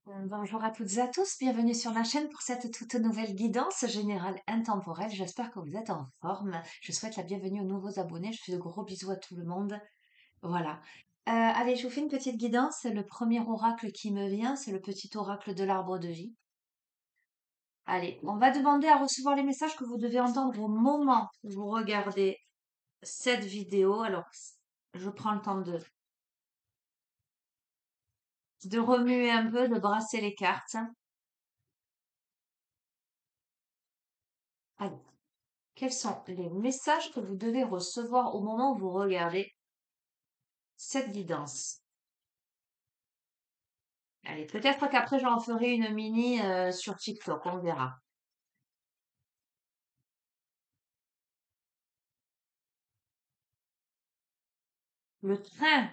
Bonjour à toutes et à tous, bienvenue sur ma chaîne pour cette toute nouvelle guidance générale intemporelle. J'espère que vous êtes en forme. Je souhaite la bienvenue aux nouveaux abonnés. Je fais de gros bisous à tout le monde. Voilà. Allez, je vous fais une petite guidance. Le premier oracle qui me vient, c'est le petit oracle de l'arbre de vie. Allez, on va demander à recevoir les messages que vous devez entendre au moment où vous regardez cette vidéo. Alors, je prends le temps de remuer un peu, de brasser les cartes. Allez. Quels sont les messages que vous devez recevoir au moment où vous regardez cette guidance? Allez, peut-être qu'après j'en ferai une mini sur TikTok, on verra. Le train,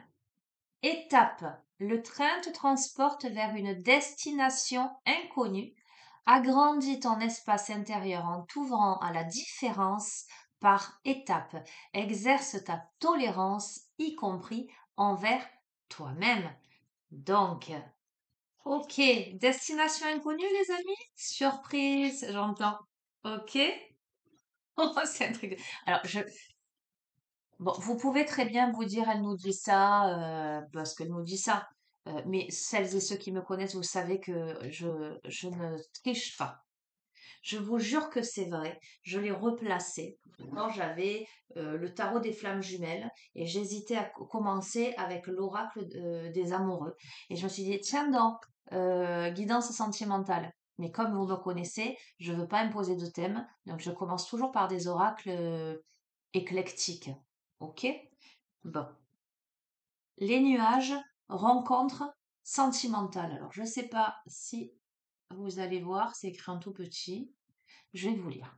étape. Le train te transporte vers une destination inconnue. Agrandis ton espace intérieur en t'ouvrant à la différence par étapes. Exerce ta tolérance, y compris envers toi-même. Donc, ok, destination inconnue, les amis? Surprise, j'entends. Ok? Oh, c'est un truc. Alors, bon, vous pouvez très bien vous dire, elle nous dit ça, parce qu'elle nous dit ça. Mais celles et ceux qui me connaissent, vous savez que je ne triche pas. Je vous jure que c'est vrai. Je l'ai replacé quand j'avais le tarot des flammes jumelles et j'hésitais à commencer avec l'oracle des amoureux. Et je me suis dit, tiens donc, guidance sentimentale. Mais comme vous me connaissez, je ne veux pas imposer de thème, donc je commence toujours par des oracles éclectiques. Ok? Bon. Les nuages, rencontres sentimentales. Alors, je ne sais pas si vous allez voir, c'est écrit en tout petit. Je vais vous lire.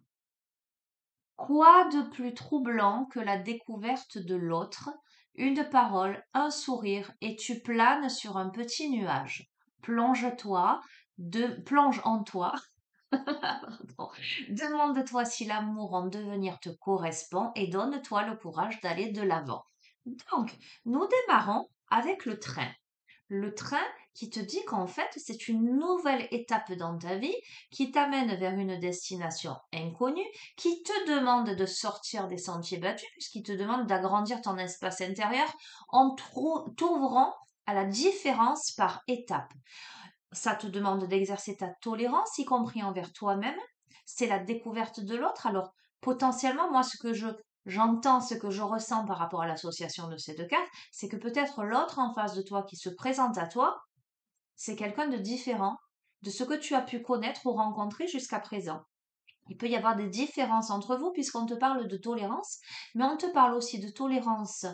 Quoi de plus troublant que la découverte de l'autre? Une parole, un sourire, et tu planes sur un petit nuage. Plonge en toi. Pardon. Demande-toi si l'amour en devenir te correspond et donne-toi le courage d'aller de l'avant. Donc, nous démarrons avec le train. Le train qui te dit qu'en fait, c'est une nouvelle étape dans ta vie qui t'amène vers une destination inconnue, qui te demande de sortir des sentiers battus, puisqu'il te demande d'agrandir ton espace intérieur en t'ouvrant à la différence par étapes. Ça te demande d'exercer ta tolérance, y compris envers toi-même. C'est la découverte de l'autre. Alors, potentiellement, moi, j'entends, ce que je ressens par rapport à l'association de ces deux cartes, c'est que peut-être l'autre en face de toi qui se présente à toi, c'est quelqu'un de différent de ce que tu as pu connaître ou rencontrer jusqu'à présent. Il peut y avoir des différences entre vous puisqu'on te parle de tolérance, mais on te parle aussi de tolérance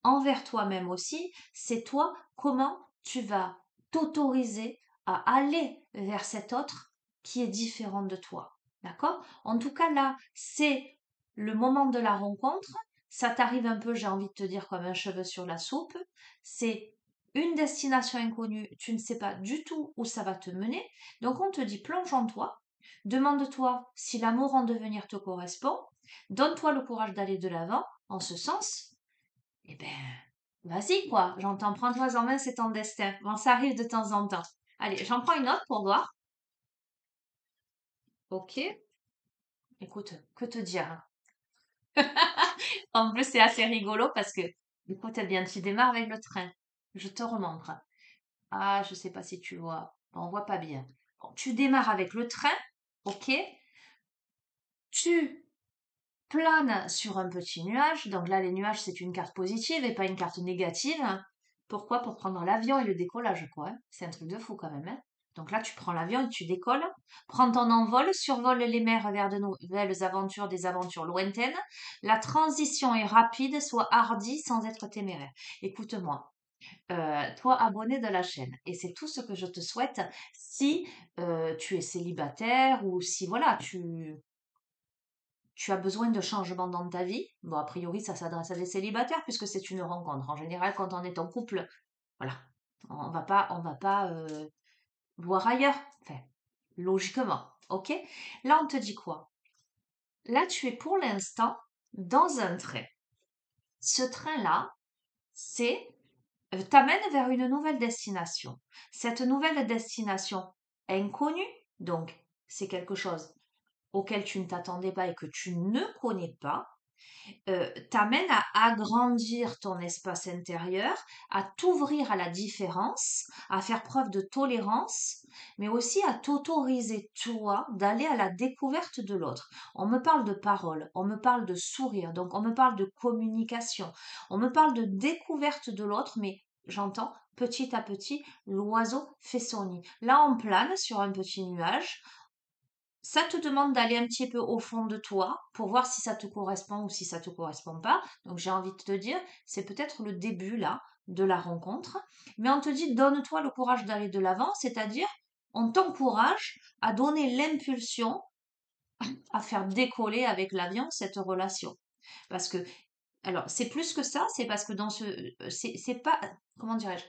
envers toi-même aussi. C'est toi, comment tu vas t'autoriser à aller vers cet autre qui est différent de toi. D'accord? En tout cas, là, c'est le moment de la rencontre. Ça t'arrive un peu, j'ai envie de te dire, comme un cheveu sur la soupe. C'est une destination inconnue, tu ne sais pas du tout où ça va te mener. Donc on te dit plonge en toi, demande-toi si l'amour en devenir te correspond, donne-toi le courage d'aller de l'avant en ce sens. Eh ben, vas-y quoi, j'entends prends-toi en main, c'est ton destin. Bon, ça arrive de temps en temps. Allez, j'en prends une autre pour voir. Ok, écoute, que te dire? En plus, c'est assez rigolo parce que, écoute, eh bien, tu démarres avec le train. Je te remontre. Ah, je sais pas si tu vois. Bon, on voit pas bien. Bon, tu démarres avec le train, ok? Tu planes sur un petit nuage. Donc là, les nuages, c'est une carte positive et pas une carte négative. Pourquoi? Pour prendre l'avion et le décollage, quoi, hein. C'est un truc de fou quand même, hein. Donc là, tu prends l'avion et tu décolles, prends ton envol, survole les mers vers de nouvelles aventures, des aventures lointaines. La transition est rapide, sois hardi sans être téméraire. Écoute-moi, toi abonné de la chaîne, et c'est tout ce que je te souhaite si tu es célibataire ou si voilà, tu as besoin de changements dans ta vie. Bon, a priori, ça s'adresse à des célibataires puisque c'est une rencontre. En général, quand on est en couple, voilà, on va pas voir ailleurs. Enfin, logiquement, ok? Là, on te dit quoi? Là, tu es pour l'instant dans un train. Ce train-là, c'est t'amène vers une nouvelle destination. Cette nouvelle destination inconnue, donc c'est quelque chose auquel tu ne t'attendais pas et que tu ne connais pas, t'amène à agrandir ton espace intérieur, à t'ouvrir à la différence, à faire preuve de tolérance, mais aussi à t'autoriser, toi, d'aller à la découverte de l'autre. On me parle de parole, on me parle de sourire, donc on me parle de communication, on me parle de découverte de l'autre, mais j'entends petit à petit, l'oiseau fait son nid. Là, on plane sur un petit nuage, ça te demande d'aller un petit peu au fond de toi pour voir si ça te correspond ou si ça te correspond pas. Donc j'ai envie de te dire, c'est peut-être le début là de la rencontre, mais on te dit donne-toi le courage d'aller de l'avant, c'est-à-dire on t'encourage à donner l'impulsion à faire décoller avec l'avion cette relation. Parce que, alors c'est plus que ça, c'est parce que dans ce, c'est pas, comment dirais-je,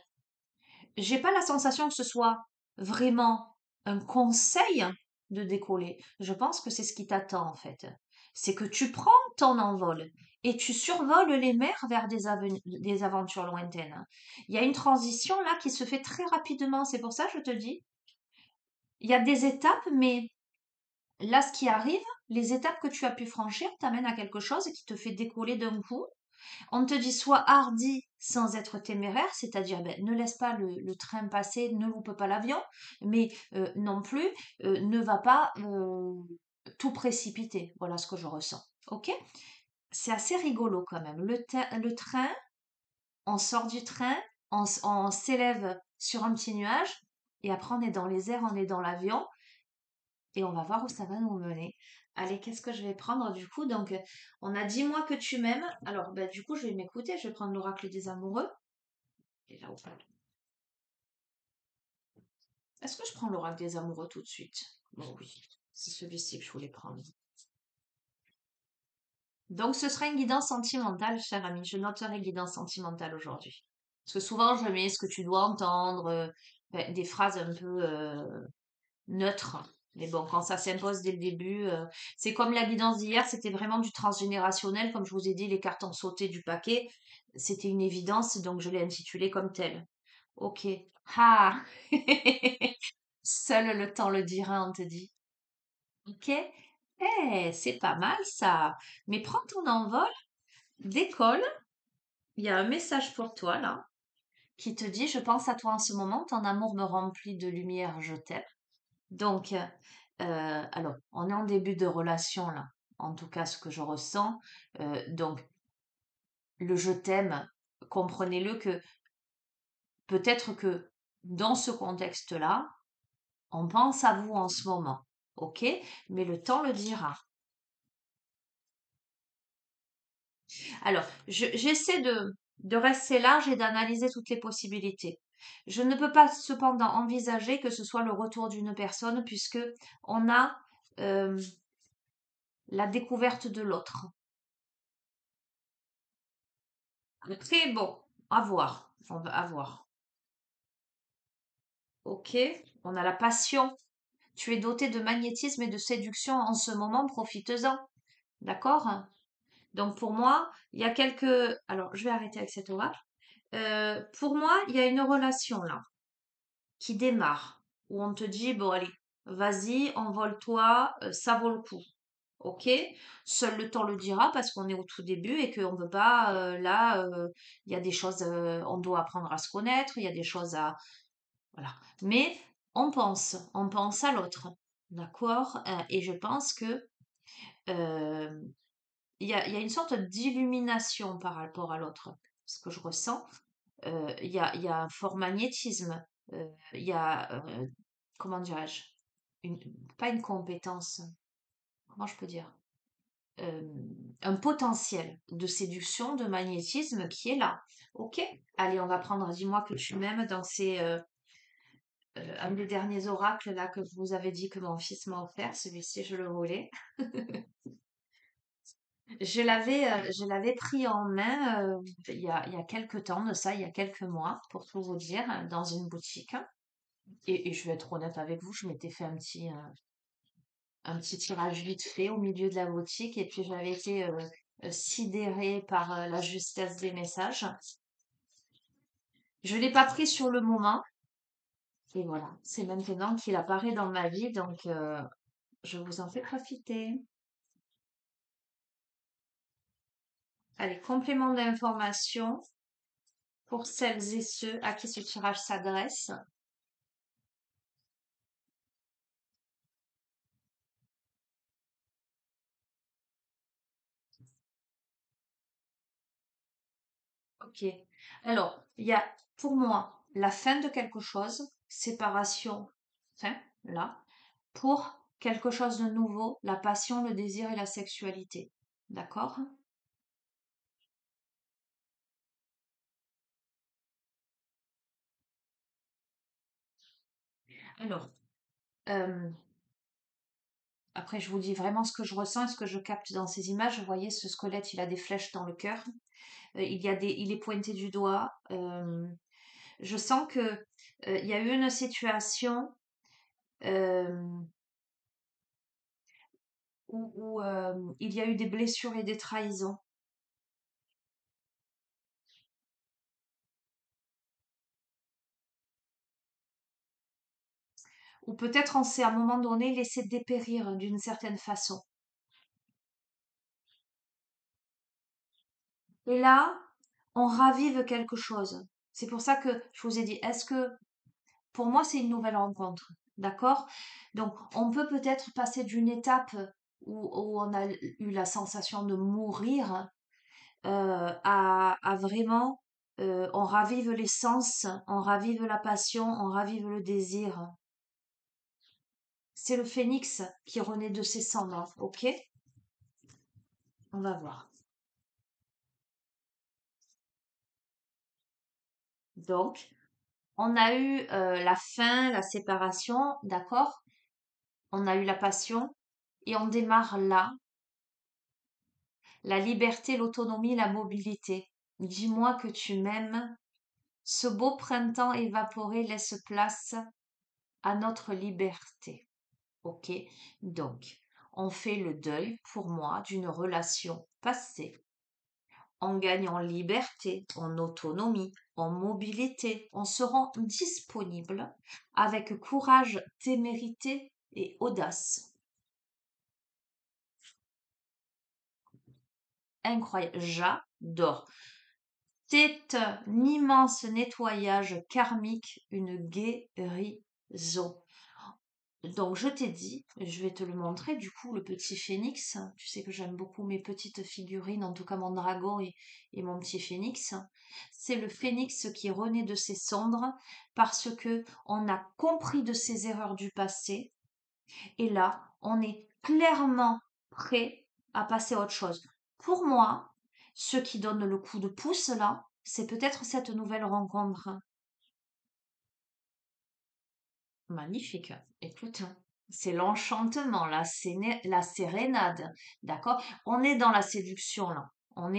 j'ai pas la sensation que ce soit vraiment un conseil de décoller. Je pense que c'est ce qui t'attend en fait. C'est que tu prends ton envol et tu survoles les mers vers des aventures lointaines. Il y a une transition là qui se fait très rapidement. C'est pour ça que je te dis, il y a des étapes, mais là, ce qui arrive, les étapes que tu as pu franchir t'amènent à quelque chose qui te fait décoller d'un coup. On te dit sois hardi sans être téméraire, c'est-à-dire ben, ne laisse pas le train passer, ne loupe pas l'avion, mais non plus ne va pas tout précipiter. Voilà ce que je ressens. Ok? C'est assez rigolo quand même. Le train, on sort du train, on s'élève sur un petit nuage, et après on est dans les airs, on est dans l'avion, et on va voir où ça va nous mener. Allez, qu'est-ce que je vais prendre du coup? Donc, on a dit moi que tu m'aimes. Alors, ben, du coup, je vais m'écouter. Je vais prendre l'oracle des amoureux. Et là, est-ce que je prends l'oracle des amoureux tout de suite? Bon, oui, c'est celui-ci que je voulais prendre. Donc, ce sera une guidance sentimentale, cher ami. Je noterai guidance sentimentale aujourd'hui. Parce que souvent, je mets ce que tu dois entendre, ben, des phrases un peu neutre. Mais bon, quand ça s'impose dès le début, c'est comme la guidance d'hier, c'était vraiment du transgénérationnel. Comme je vous ai dit, les cartes ont sauté du paquet. C'était une évidence, donc je l'ai intitulé comme tel. Ok. Ah! Seul le temps le dira, on te dit. Ok? C'est pas mal ça. Mais prends ton envol, décolle. Il y a un message pour toi là qui te dit, je pense à toi en ce moment, ton amour me remplit de lumière, je t'aime. Donc, alors, on est en début de relation là, en tout cas ce que je ressens. Donc, le je t'aime, comprenez-le que peut-être que dans ce contexte-là, on pense à vous en ce moment, ok? Mais le temps le dira. Alors, j'essaie de rester large et d'analyser toutes les possibilités. Je ne peux pas cependant envisager que ce soit le retour d'une personne puisque on a euh, la découverte de l'autre. Très bon, à voir. On va à voir. Ok, on a la passion. Tu es doté de magnétisme et de séduction en ce moment, profites-en. D'accord? Donc pour moi, il y a quelques... Alors, je vais arrêter avec cet oracle. Pour moi, il y a une relation là qui démarre, où on te dit, bon allez, vas-y, envole-toi, ça vaut le coup. Ok? Seul le temps le dira parce qu'on est au tout début et qu'on ne peut pas, là, il y a des choses, on doit apprendre à se connaître, il y a des choses à... Voilà. Mais on pense à l'autre. D'accord? Et je pense que euh, il y a une sorte d'illumination par rapport à l'autre. Ce que je ressens, il y a un fort magnétisme. Il y a, comment dirais-je, une, pas une compétence, comment je peux dire, euh, un potentiel de séduction, de magnétisme qui est là. Ok? Allez, on va prendre, dis-moi que tu m'aimes dans ces, un des derniers oracles là que vous avez dit que mon fils m'a offert. Celui-ci, je le voulais. Je l'avais pris en main il y a quelques temps de ça, il y a quelques mois, pour tout vous dire, dans une boutique. Et je vais être honnête avec vous, je m'étais fait un petit tirage vite fait au milieu de la boutique et puis j'avais été sidérée par la justesse des messages. Je l'ai pas pris sur le moment. Et voilà, c'est maintenant qu'il apparaît dans ma vie, donc je vous en fais profiter. Allez, complément d'information pour celles et ceux à qui ce tirage s'adresse. Ok. Alors, il y a pour moi la fin de quelque chose, séparation, fin, là. Pour quelque chose de nouveau, la passion, le désir et la sexualité. D'accord? Alors, euh, après, je vous dis vraiment ce que je ressens et ce que je capte dans ces images. Vous voyez, ce squelette, il a des flèches dans le cœur. Il est pointé du doigt. Je sens que il y a eu une situation euh, où il y a eu des blessures et des trahisons. Ou peut-être on s'est à un moment donné laissé dépérir d'une certaine façon. Et là, on ravive quelque chose. C'est pour ça que je vous ai dit, est-ce que pour moi c'est une nouvelle rencontre, d'accord? Donc on peut peut-être passer d'une étape où on a eu la sensation de mourir à vraiment, on ravive les sens, on ravive la passion, on ravive le désir. C'est le phénix qui renaît de ses cendres, ok? On va voir. Donc, on a eu la fin, la séparation, d'accord? On a eu la passion et on démarre là, la liberté, l'autonomie, la mobilité. Dis-moi que tu m'aimes. Ce beau printemps évaporé laisse place à notre liberté. Ok? Donc, on fait le deuil, pour moi, d'une relation passée. On gagne en liberté, en autonomie, en mobilité. On se rend disponible avec courage, témérité et audace. Incroyable, j'adore. C'est un immense nettoyage karmique, une guérison. Donc, je t'ai dit, je vais te le montrer, du coup, le petit phénix. Tu sais que j'aime beaucoup mes petites figurines, en tout cas mon dragon et mon petit phénix. C'est le phénix qui renaît de ses cendres parce que on a compris de ses erreurs du passé. Et là, on est clairement prêt à passer à autre chose. Pour moi, ce qui donne le coup de pouce, là, c'est peut-être cette nouvelle rencontre. Magnifique. Écoute, hein, c'est l'enchantement, la sérénade, d'accord? On est dans la séduction là. On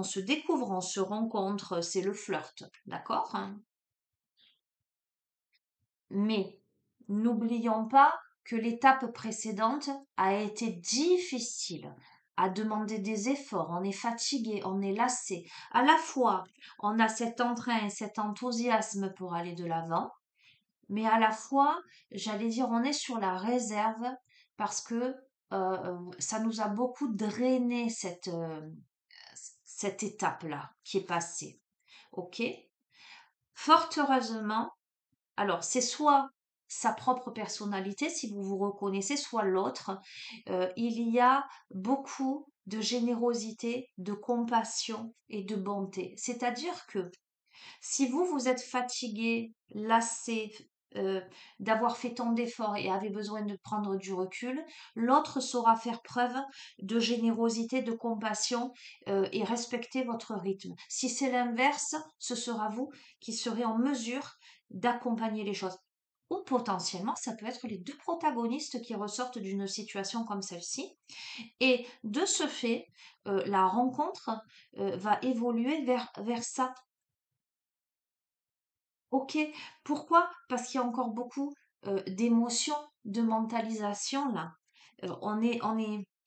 se découvre, on se rencontre, c'est le flirt, d'accord? Hein. Mais n'oublions pas que l'étape précédente a été difficile, a demandé des efforts, on est fatigué, on est lassé. À la fois, on a cet entrain et cet enthousiasme pour aller de l'avant, mais à la fois, j'allais dire, on est sur la réserve parce que ça nous a beaucoup drainé cette étape-là qui est passée. OK? Fort heureusement, alors c'est soit sa propre personnalité, si vous vous reconnaissez, soit l'autre. Il y a beaucoup de générosité, de compassion et de bonté. C'est-à-dire que si vous, vous êtes fatigué, lassé, euh, d'avoir fait tant d'efforts et avez besoin de prendre du recul, l'autre saura faire preuve de générosité, de compassion et respecter votre rythme. Si c'est l'inverse, ce sera vous qui serez en mesure d'accompagner les choses. Ou potentiellement, ça peut être les deux protagonistes qui ressortent d'une situation comme celle-ci. Et de ce fait, la rencontre va évoluer vers ça. OK. Pourquoi? Parce qu'il y a encore beaucoup, d'émotions, de mentalisation là. On est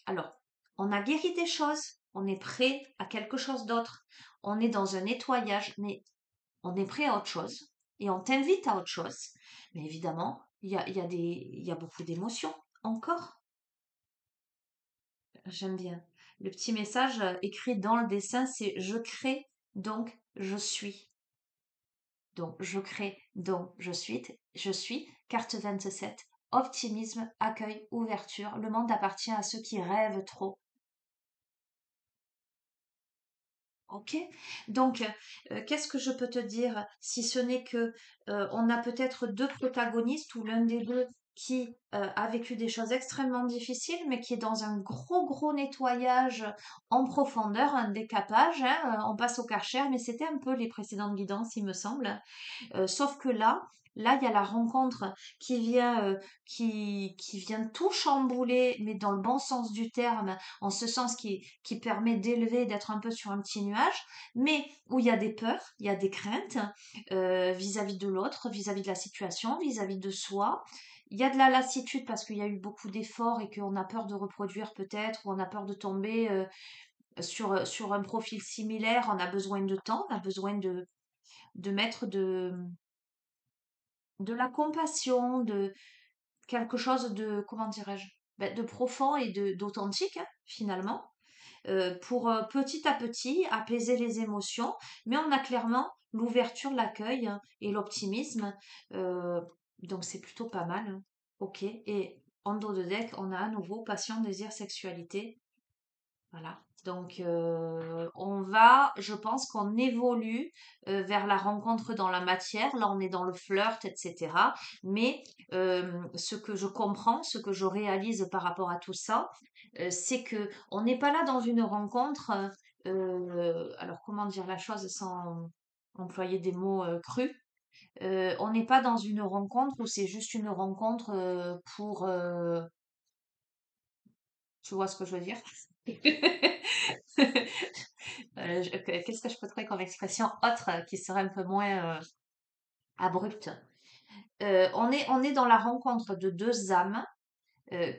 alors, on a guéri des choses, On est prêt à quelque chose d'autre. On est dans un nettoyage, mais on est prêt à autre chose. Et on t'invite à autre chose. Mais évidemment, il y a beaucoup d'émotions. Encore, j'aime bien. Le petit message écrit dans le dessin, c'est je crée, donc je suis. Donc je crée, donc je suis. Carte 27. Optimisme, accueil, ouverture. Le monde appartient à ceux qui rêvent trop. Ok, donc qu'est-ce que je peux te dire si ce n'est que on a peut-être deux protagonistes ou l'un des deux qui a vécu des choses extrêmement difficiles, mais qui est dans un gros nettoyage en profondeur, un décapage, hein, on passe au Karcher, mais c'était un peu les précédentes guidances, il me semble. Sauf que là, il y a la rencontre qui vient tout chambouler, mais dans le bon sens du terme, en ce sens qui permet d'élever, d'être un peu sur un petit nuage, mais où il y a des peurs, il y a des craintes vis-à-vis de l'autre, vis-à-vis de la situation, vis-à-vis de soi. Il y a de la lassitude parce qu'il y a eu beaucoup d'efforts et qu'on a peur de reproduire peut-être, ou on a peur de tomber sur un profil similaire. On a besoin de temps, on a besoin de mettre de la compassion, de quelque chose de, comment dirais-je, ben, de profond et d'authentique, hein, finalement, pour petit à petit apaiser les émotions. Mais on a clairement l'ouverture, l'accueil hein, et l'optimisme. euh, donc c'est plutôt pas mal. Hein. Ok. Et en dos de deck, on a à nouveau passion, désir, sexualité. Voilà. Donc, je pense qu'on évolue vers la rencontre dans la matière. Là, on est dans le flirt, etc. Mais ce que je comprends, ce que je réalise par rapport à tout ça, c'est que on n'est pas là dans une rencontre. Alors, comment dire la chose sans employer des mots crus? On n'est pas dans une rencontre où c'est juste une rencontre pour, tu vois ce que je veux dire? Qu'est-ce que je peux trouver comme expression autre qui serait un peu moins abrupte? On est dans la rencontre de deux âmes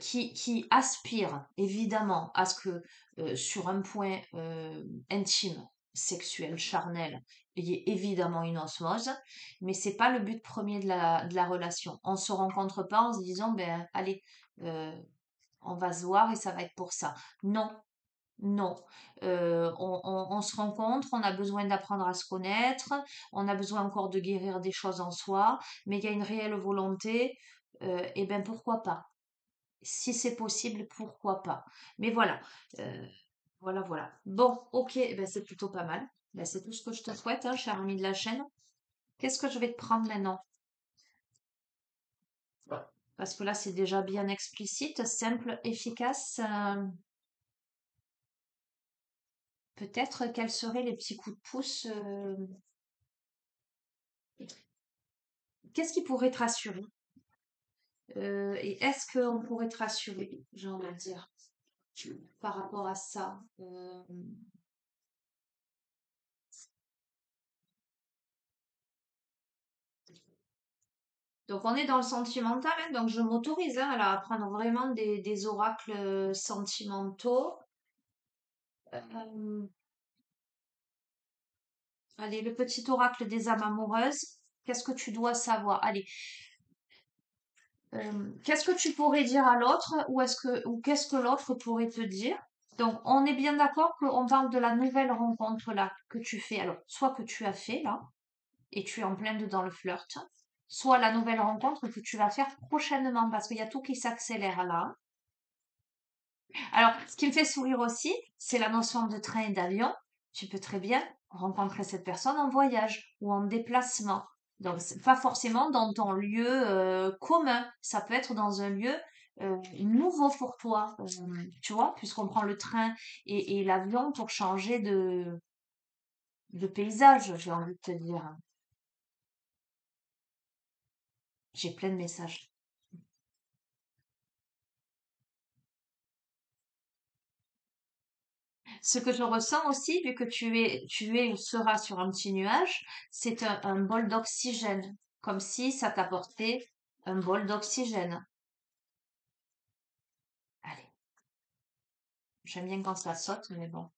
qui aspirent évidemment à ce que sur un point intime, sexuel, charnel, il y ait évidemment une osmose, mais c'est pas le but premier de la relation. On se rencontre pas en se disant, ben allez, euh, on va se voir et ça va être pour ça. Non, non, on se rencontre, on a besoin d'apprendre à se connaître, on a besoin encore de guérir des choses en soi, mais il y a une réelle volonté, et ben pourquoi pas? Si c'est possible, pourquoi pas? Mais voilà, euh, voilà. Bon, ok, eh ben c'est plutôt pas mal. Ben, c'est tout ce que je te souhaite, hein, cher ami de la chaîne. Qu'est-ce que je vais te prendre maintenant? Parce que là, c'est déjà bien explicite, simple, efficace. Peut-être quels seraient les petits coups de pouce? Qu'est-ce qui pourrait te rassurer? Et est-ce qu'on pourrait te rassurer, j'ai envie de dire, par rapport à ça? Donc on est dans le sentimental, hein, donc je m'autorise hein, à prendre vraiment des oracles sentimentaux. Euh, allez, le petit oracle des âmes amoureuses. Qu'est-ce que tu dois savoir? Allez, qu'est-ce que tu pourrais dire à l'autre ou qu'est-ce que l'autre pourrait te dire? Donc, on est bien d'accord qu'on parle de la nouvelle rencontre là que tu fais. Alors, soit que tu as fait là, et tu es en plein dedans le flirt, soit la nouvelle rencontre que tu vas faire prochainement, parce qu'il y a tout qui s'accélère là. Alors, ce qui me fait sourire aussi, c'est la notion de train et d'avion. Tu peux très bien rencontrer cette personne en voyage ou en déplacement. Donc, c'est pas forcément dans ton lieu commun. Ça peut être dans un lieu nouveau pour toi. Tu vois, puisqu'on prend le train et l'avion pour changer de paysage, j'ai envie de te dire. J'ai plein de messages. Ce que je ressens aussi, vu que tu es ou seras sur un petit nuage, c'est un bol d'oxygène, comme si ça t'apportait un bol d'oxygène. Allez, j'aime bien quand ça saute, mais bon.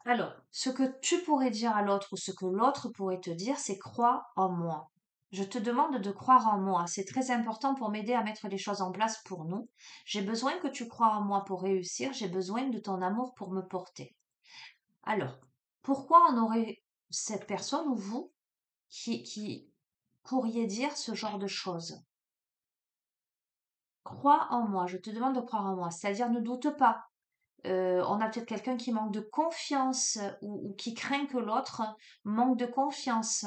Alors, ce que tu pourrais dire à l'autre ou ce que l'autre pourrait te dire, c'est crois en moi. Je te demande de croire en moi. C'est très important pour m'aider à mettre les choses en place pour nous. J'ai besoin que tu crois en moi pour réussir. J'ai besoin de ton amour pour me porter. Alors, pourquoi on aurait cette personne ou vous qui pourriez dire ce genre de choses? Crois en moi. Je te demande de croire en moi. C'est-à-dire ne doute pas. On a peut-être quelqu'un qui manque de confiance ou qui craint que l'autre manque de confiance.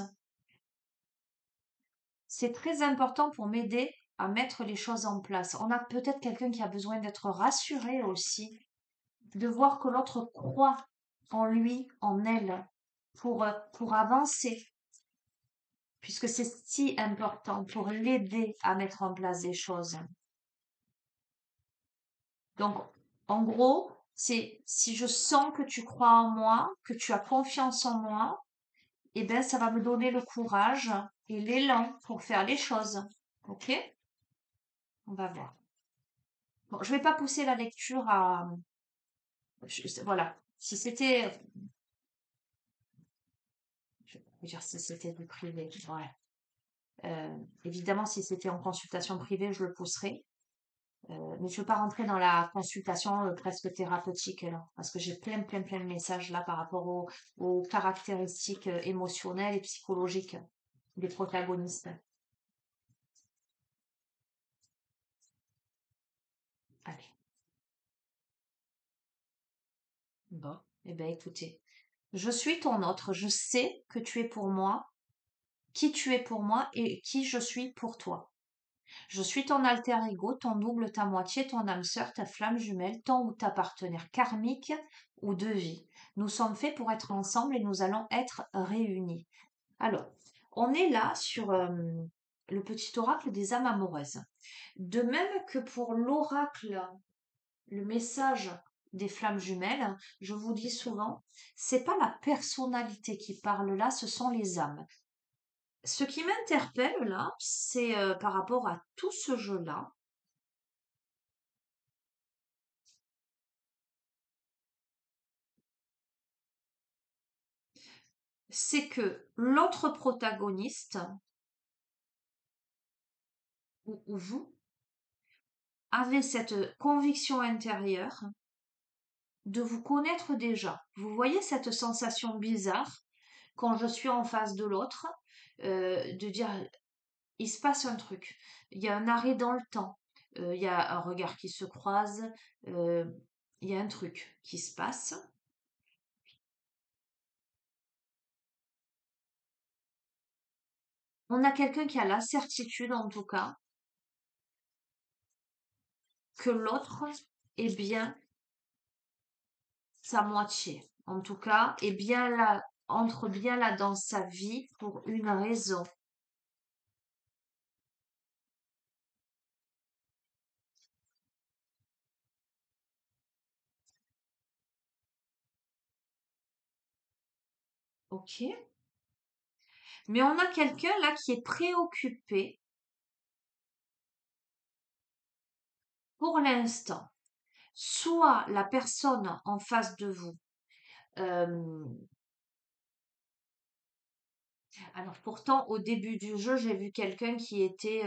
C'est très important pour m'aider à mettre les choses en place. On a peut-être quelqu'un qui a besoin d'être rassuré aussi, de voir que l'autre croit en lui, en elle, pour avancer, puisque c'est si important pour l'aider à mettre en place des choses. Donc, en gros, c'est si je sens que tu crois en moi, que tu as confiance en moi, eh ben, ça va me donner le courage et l'élan pour faire les choses. Ok? On va voir. Bon, je vais pas pousser la lecture à, voilà. Si c'était, je vais dire si c'était du privé, ouais. Évidemment, si c'était en consultation privée, je le pousserais. Mais je ne veux pas rentrer dans la consultation presque thérapeutique là, parce que j'ai plein de messages là par rapport aux caractéristiques émotionnelles et psychologiques des protagonistes. Allez, bon, eh bien écoutez, je suis ton autre, je sais que tu es pour moi, qui tu es pour moi et qui je suis pour toi. Je suis ton alter ego, ton double, ta moitié, ton âme sœur, ta flamme jumelle, ton ou ta partenaire karmique ou de vie. Nous sommes faits pour être ensemble et nous allons être réunis. Alors, on est là sur le petit oracle des âmes amoureuses. De même que pour l'oracle, le message des flammes jumelles, je vous dis souvent, c'est pas la personnalité qui parle là, ce sont les âmes. Ce qui m'interpelle là, c'est par rapport à tout ce jeu-là, c'est que l'autre protagoniste, ou vous, avez cette conviction intérieure de vous connaître déjà. Vous voyez cette sensation bizarre quand je suis en face de l'autre, de dire il se passe un truc, il y a un arrêt dans le temps, il y a un regard qui se croise, euh, il y a un truc qui se passe. On a quelqu'un qui a la certitude, en tout cas, que l'autre est bien sa moitié. En tout cas, est bien là, entre bien là dans sa vie pour une raison. Ok? Mais on a quelqu'un là qui est préoccupé pour l'instant. Soit la personne en face de vous. euh, alors pourtant, au début du jeu, j'ai vu quelqu'un qui était,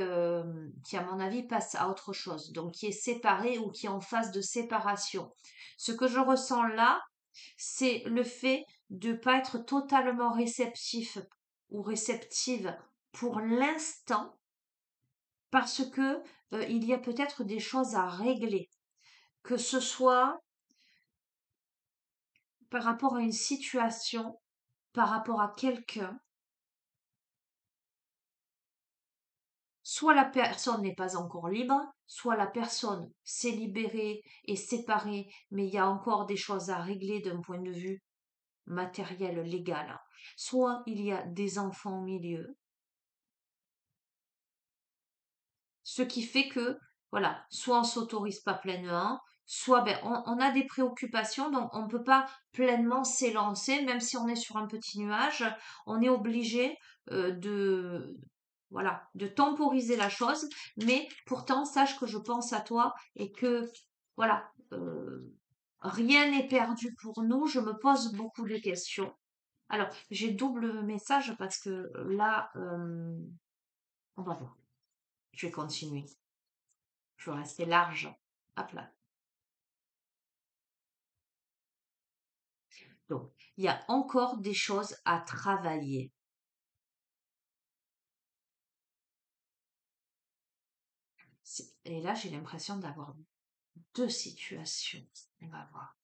qui à mon avis passe à autre chose, donc qui est séparé ou qui est en phase de séparation. Ce que je ressens là, c'est le fait de ne pas être totalement réceptif ou réceptive pour l'instant, parce que il y a peut-être des choses à régler, que ce soit par rapport à une situation, par rapport à quelqu'un. Soit la personne n'est pas encore libre, soit la personne s'est libérée et séparée, mais il y a encore des choses à régler d'un point de vue matériel, légal. Soit il y a des enfants au milieu, ce qui fait que, voilà, soit on s'autorise pas pleinement, soit ben, on a des préoccupations, donc on ne peut pas pleinement s'élancer, même si on est sur un petit nuage, on est obligé de, voilà, de temporiser la chose, mais pourtant sache que je pense à toi et que, voilà, Rien n'est perdu pour nous. Je me pose beaucoup de questions. Alors, j'ai double message parce que là, on va voir. Je vais continuer. Je vais rester large. Hop là. Donc, il y a encore des choses à travailler. Et là, j'ai l'impression d'avoir deux situations. On va voir.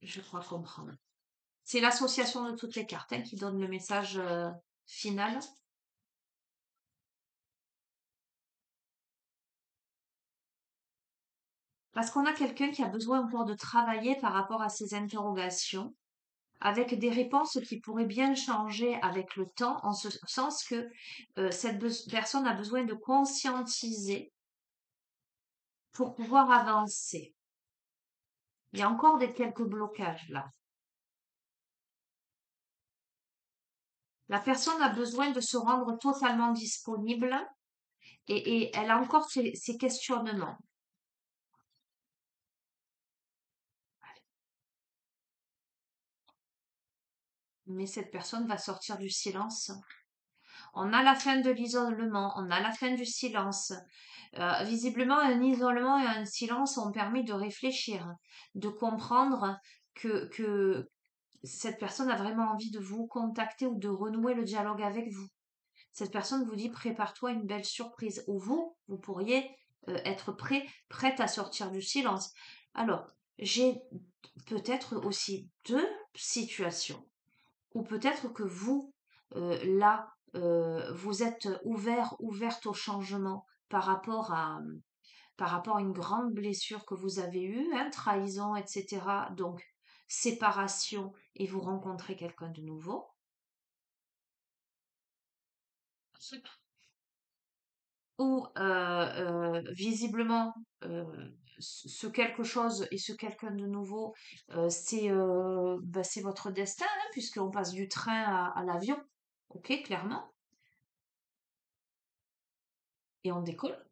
Je crois comprendre. C'est l'association de toutes les cartes hein, qui donne le message final. Parce qu'on a quelqu'un qui a besoin encore de travailler par rapport à ces interrogations, avec des réponses qui pourraient bien changer avec le temps, en ce sens que cette personne a besoin de conscientiser pour pouvoir avancer. Il y a encore quelques blocages là. La personne a besoin de se rendre totalement disponible et elle a encore ses questionnements. Mais cette personne va sortir du silence. On a la fin de l'isolement, on a la fin du silence. Visiblement, un isolement et un silence ont permis de réfléchir, de comprendre que cette personne a vraiment envie de vous contacter ou de renouer le dialogue avec vous. Cette personne vous dit prépare-toi à une belle surprise. Ou vous pourriez être prête à sortir du silence. Alors, j'ai peut-être aussi deux situations. Ou peut-être que vous, là, vous êtes ouverte au changement par rapport à une grande blessure que vous avez eue, hein, trahison, etc. Donc, séparation et vous rencontrez quelqu'un de nouveau. Ou visiblement, ce quelque chose et ce quelqu'un de nouveau, c'est votre destin, hein, puisqu'on passe du train à l'avion. Ok, clairement. Et on décolle.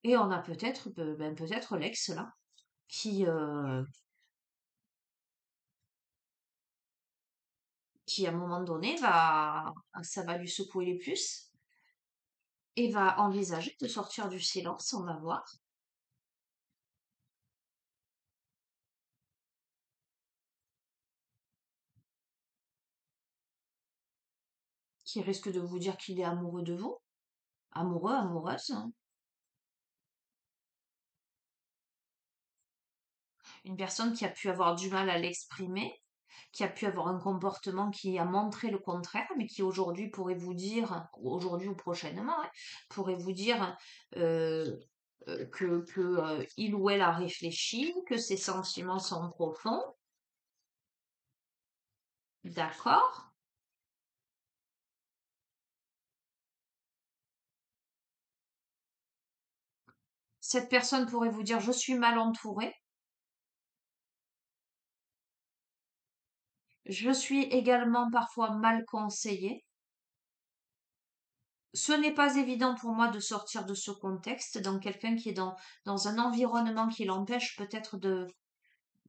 Et on a peut-être peut-être l'ex là, qui, euh, qui à un moment donné ça va lui secouer les puces et va envisager de sortir du silence, on va voir. Qui risque de vous dire qu'il est amoureux de vous, amoureux, amoureuse, hein. Une personne qui a pu avoir du mal à l'exprimer, qui a pu avoir un comportement qui a montré le contraire, mais qui aujourd'hui pourrait vous dire, aujourd'hui ou prochainement, hein, pourrait vous dire euh, que il ou elle a réfléchi, que ses sentiments sont profonds, d'accord? Cette personne pourrait vous dire je suis mal entourée, je suis également parfois mal conseillée. Ce n'est pas évident pour moi de sortir de ce contexte, dans quelqu'un qui est dans un environnement qui l'empêche peut-être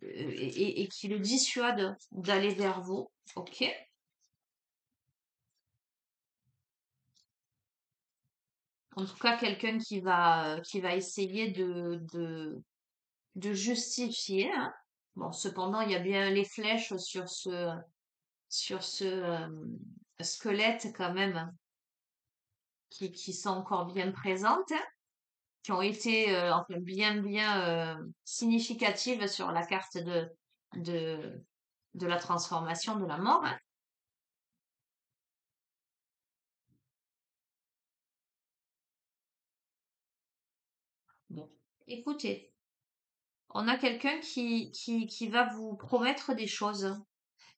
et qui le dissuade d'aller vers vous. Ok? En tout cas, quelqu'un qui va essayer de justifier, hein. Bon, cependant, il y a bien les flèches sur ce squelette quand même qui sont encore bien présentes, hein, qui ont été enfin bien significatives sur la carte de, de la transformation de la mort, hein. Bon, écoutez, on a quelqu'un qui va vous promettre des choses,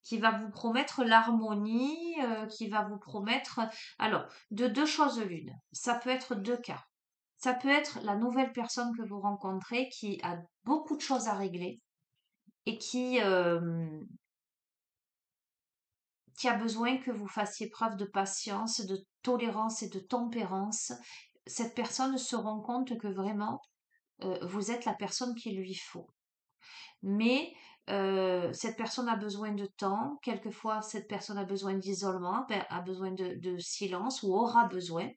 qui va vous promettre l'harmonie, qui va vous promettre... Alors, de deux choses l'une, ça peut être deux cas. Ça peut être la nouvelle personne que vous rencontrez qui a beaucoup de choses à régler et qui a besoin que vous fassiez preuve de patience, de tolérance et de tempérance. Cette personne se rend compte que vraiment, vous êtes la personne qu'il lui faut. Mais cette personne a besoin de temps. Quelquefois, cette personne a besoin d'isolement, a besoin de silence ou aura besoin.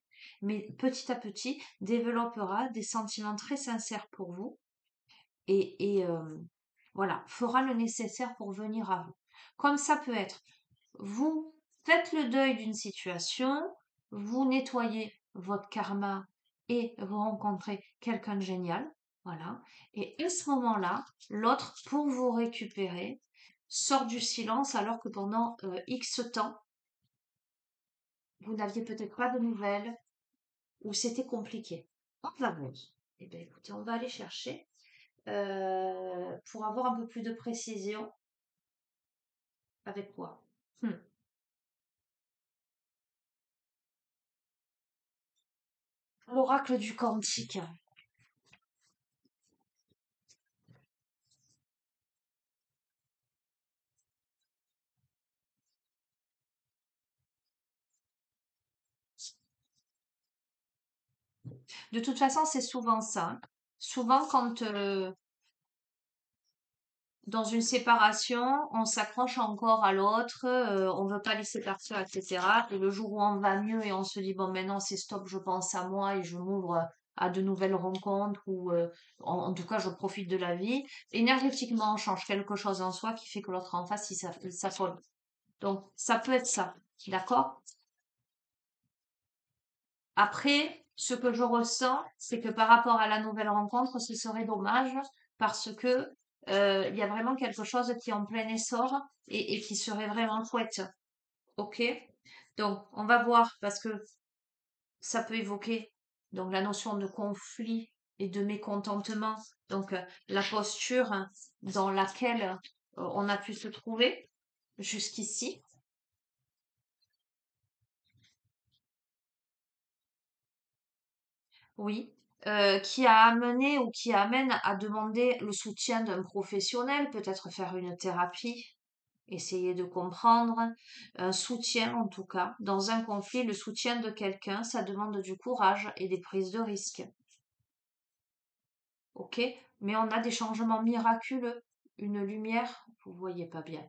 Mais petit à petit, développera des sentiments très sincères pour vous et voilà, fera le nécessaire pour venir à vous. Comme ça peut être, vous faites le deuil d'une situation, vous nettoyez votre karma et vous rencontrez quelqu'un de génial, voilà. Et à ce moment-là, l'autre, pour vous récupérer, sort du silence alors que pendant X temps, vous n'aviez peut-être pas de nouvelles ou c'était compliqué. On va voir. Eh bien, écoutez, on va aller chercher pour avoir un peu plus de précision. Avec quoi? L'oracle du Cantique. De toute façon, c'est souvent ça, hein. Souvent, quand dans une séparation, on s'accroche encore à l'autre, on veut pas laisser partir, etc. Et le jour où on va mieux et on se dit, bon, maintenant c'est stop, je pense à moi et je m'ouvre à de nouvelles rencontres ou en tout cas, je profite de la vie. Énergétiquement, on change quelque chose en soi qui fait que l'autre en face, il s'affole. Donc, ça peut être ça. D'accord? Après, ce que je ressens, c'est que par rapport à la nouvelle rencontre, ce serait dommage parce que il y a vraiment quelque chose qui est en plein essor et qui serait vraiment chouette. Ok? Donc, on va voir parce que ça peut évoquer donc la notion de conflit et de mécontentement. Donc, la posture hein, dans laquelle on a pu se trouver jusqu'ici. Oui, qui a amené ou qui amène à demander le soutien d'un professionnel, peut-être faire une thérapie, essayer de comprendre, un soutien en tout cas. Dans un conflit, le soutien de quelqu'un, ça demande du courage et des prises de risques. Ok? Mais on a des changements miraculeux, une lumière, vous voyez pas bien,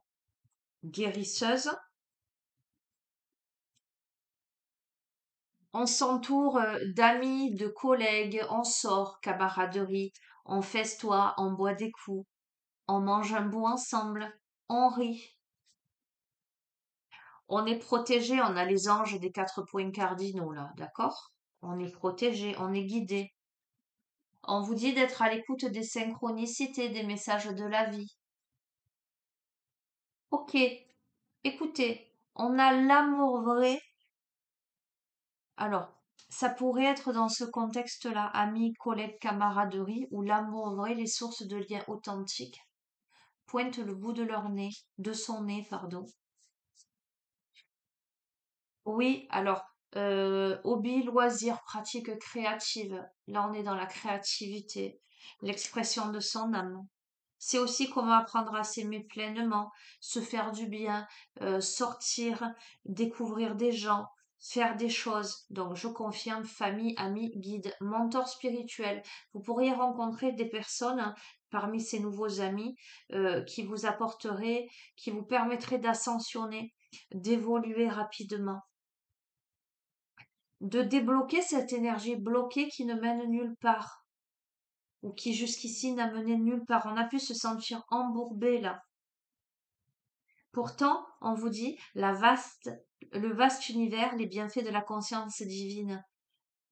guérisseuse. On s'entoure d'amis, de collègues, on sort, camaraderie, on festoie, on boit des coups. On mange un bout ensemble, on rit, on est protégé, on a les anges des 4 points cardinaux là, d'accord? On est protégé, on est guidé. On vous dit d'être à l'écoute des synchronicités, des messages de la vie. Ok, écoutez, on a l'amour vrai. Alors, ça pourrait être dans ce contexte-là, amis, collègues, camaraderie, où l'amour vrai, les sources de liens authentiques, pointent le bout de leur nez, de son nez, pardon. Oui, alors, hobby, loisirs, pratiques créatives. Là, on est dans la créativité, l'expression de son âme. C'est aussi comment apprendre à s'aimer pleinement, se faire du bien, sortir, découvrir des gens, faire des choses. Donc, je confirme, famille, amis, guide, mentor spirituel. Vous pourriez rencontrer des personnes hein, parmi ces nouveaux amis qui vous apporteraient, qui vous permettraient d'ascensionner, d'évoluer rapidement de débloquer cette énergie bloquée qui ne mène nulle part ou qui jusqu'ici n'a mené nulle part. On a pu se sentir embourbé là. Pourtant, on vous dit le vaste univers, les bienfaits de la conscience divine.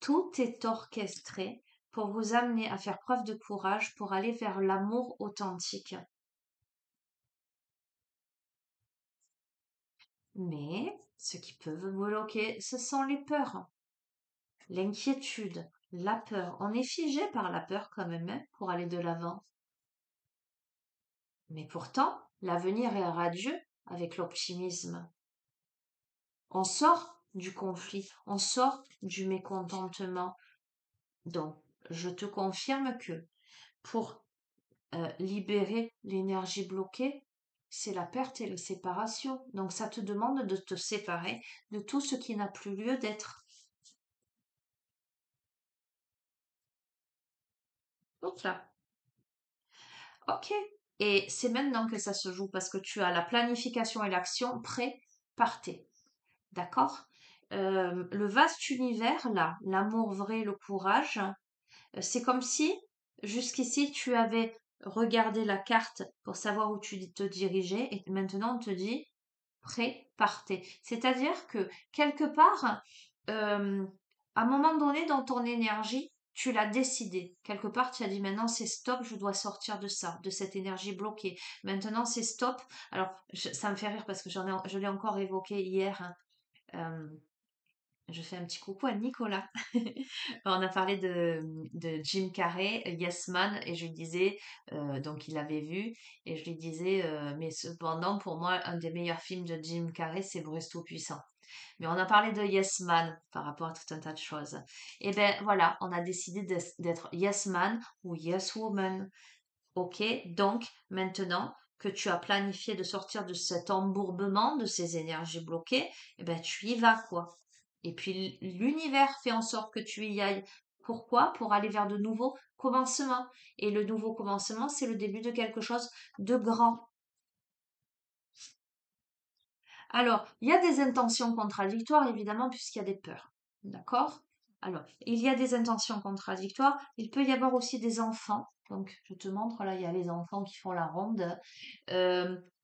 Tout est orchestré pour vous amener à faire preuve de courage pour aller vers l'amour authentique. Mais ce qui peut vous bloquer, ce sont les peurs, l'inquiétude, la peur. On est figé par la peur quand même hein, pour aller de l'avant. Mais pourtant, l'avenir est radieux avec l'optimisme. On sort du conflit, on sort du mécontentement. Donc, je te confirme que pour libérer l'énergie bloquée, c'est la perte et la séparation. Donc ça te demande de te séparer de tout ce qui n'a plus lieu d'être. Donc là, ok. Et c'est maintenant que ça se joue parce que tu as la planification et l'action prêt, partez. D'accord? Le vaste univers, là, l'amour vrai, le courage, c'est comme si jusqu'ici tu avais regardé la carte pour savoir où tu te dirigeais et maintenant on te dit prêt, partez. C'est-à-dire que quelque part, euh, à un moment donné dans ton énergie, tu l'as décidé. Quelque part, tu as dit maintenant c'est stop, je dois sortir de ça, de cette énergie bloquée. Maintenant c'est stop. Alors, ça me fait rire parce que je l'ai encore évoqué hier, hein. Euh, je fais un petit coucou à Nicolas. On a parlé de Jim Carrey, Yes Man, et je lui disais, donc il l'avait vu, et je lui disais, mais cependant, pour moi, un des meilleurs films de Jim Carrey, c'est Bruce Tout-Puissant. Mais on a parlé de Yes Man par rapport à tout un tas de choses. Et ben voilà, on a décidé d'être Yes Man ou Yes Woman. Ok, donc maintenant que tu as planifié de sortir de cet embourbement, de ces énergies bloquées, eh ben tu y vas quoi. Et puis l'univers fait en sorte que tu y ailles. Pourquoi? Pour aller vers de nouveaux commencements. Et le nouveau commencement, c'est le début de quelque chose de grand. Alors, il y a des intentions contradictoires, évidemment, puisqu'il y a des peurs. D'accord? Alors, il y a des intentions contradictoires. Il peut y avoir aussi des enfants. Donc, je te montre, là, il y a les enfants qui font la ronde.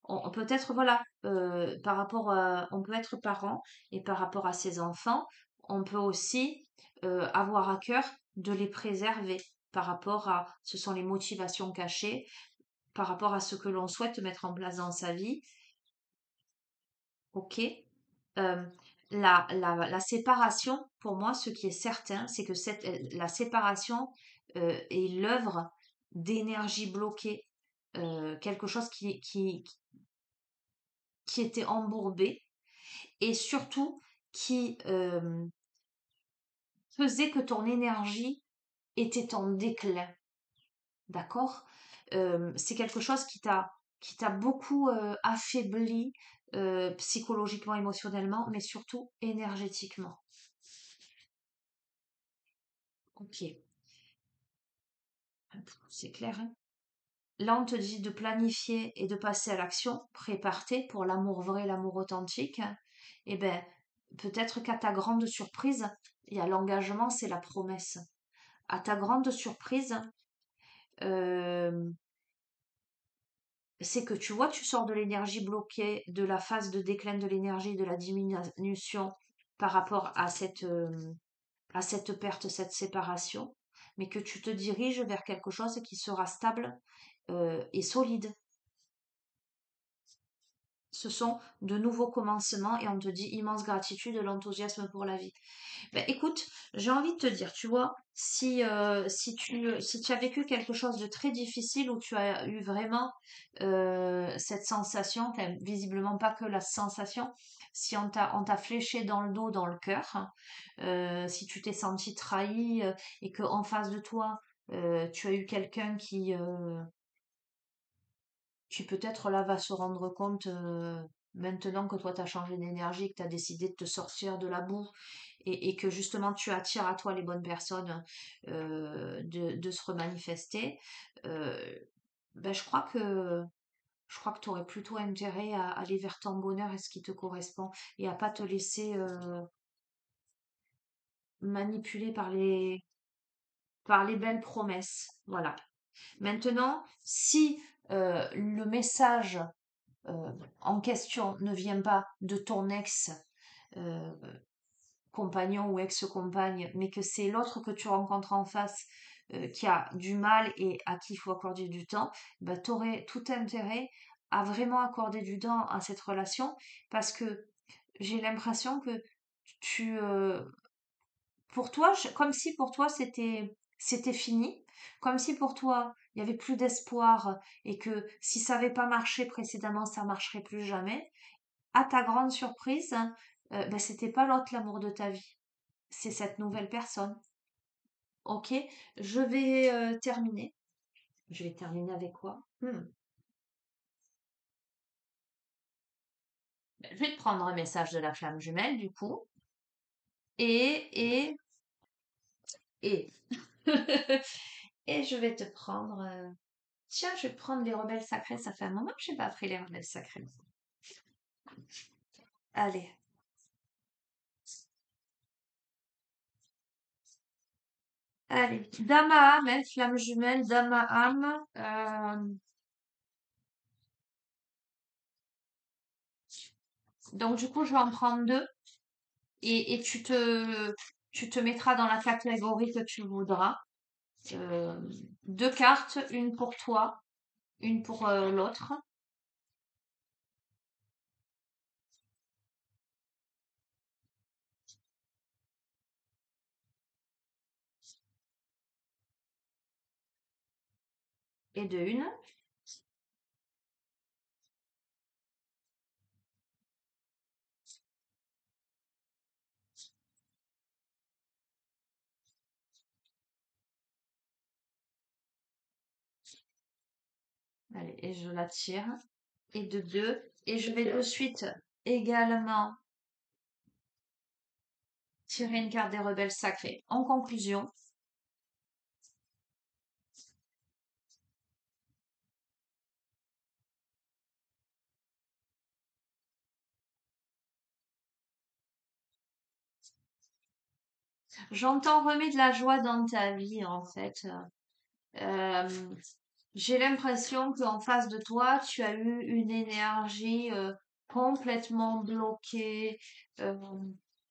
On peut être, voilà, on peut être parent et par rapport à ses enfants, on peut aussi avoir à cœur de les préserver par rapport à, ce sont les motivations cachées, par rapport à ce que l'on souhaite mettre en place dans sa vie. Ok. Euh, la séparation, pour moi, ce qui est certain, c'est que la séparation est l'œuvre d'énergie bloquée, quelque chose qui était embourbé et surtout qui faisait que ton énergie était en déclin. D'accord? C'est quelque chose qui t'a beaucoup affaibli psychologiquement, émotionnellement, mais surtout énergétiquement. Ok, c'est clair, hein? Là, on te dit de planifier et de passer à l'action, préparer pour l'amour vrai, l'amour authentique. Eh ben, peut-être qu'à ta grande surprise, il y a l'engagement, c'est la promesse. À ta grande surprise, euh, c'est que tu vois, tu sors de l'énergie bloquée, de la phase de déclin de l'énergie, de la diminution par rapport à cette perte, cette séparation, mais que tu te diriges vers quelque chose qui sera stable et solide. Ce sont de nouveaux commencements et on te dit immense gratitude, l'enthousiasme pour la vie. Ben, écoute, j'ai envie de te dire, tu vois, si tu as vécu quelque chose de très difficile où tu as eu vraiment cette sensation, enfin, visiblement pas que la sensation, si on t'a fléché dans le dos, dans le cœur, hein, si tu t'es senti trahi et que en face de toi, tu as eu quelqu'un qui peut-être là va se rendre compte maintenant que toi tu as changé d'énergie, que tu as décidé de te sortir de la boue et que justement tu attires à toi les bonnes personnes de se remanifester, euh, ben je crois que tu aurais plutôt intérêt à aller vers ton bonheur et ce qui te correspond et à pas te laisser manipuler par les belles promesses. Voilà. Maintenant, si le message euh, en question ne vient pas de ton ex euh, compagnon ou ex-compagne, mais que c'est l'autre que tu rencontres en face qui a du mal et à qui il faut accorder du temps, bah, tu aurais tout intérêt à vraiment accorder du temps à cette relation parce que j'ai l'impression que tu, pour toi, comme si pour toi c'était fini, comme si pour toi il n'y avait plus d'espoir et que si ça n'avait pas marché précédemment, ça marcherait plus jamais. À ta grande surprise, ben, c'était pas l'autre l'amour de ta vie, c'est cette nouvelle personne. Ok, je vais terminer. Je vais terminer avec quoi? Je vais te prendre un message de la flamme jumelle, du coup. Et, et. Et je vais te prendre. Tiens, je vais te prendre les rebelles sacrés. Ça fait un moment que je n'ai pas pris les rebelles sacrés. Allez. Allez. Dame à âme, hein, flamme jumelle, dame à âme. Donc, du coup, je vais en prendre deux. Et tu te mettras dans la catégorie que tu voudras. Euh, deux cartes, une pour toi, une pour l'autre. Et de une. Allez, et je la tire. Et de deux. Et je vais de suite également tirer une carte des rebelles sacrés. En conclusion, j'entends remets de la joie dans ta vie, en fait. Euh, j'ai l'impression qu'en face de toi, tu as eu une énergie complètement bloquée. euh,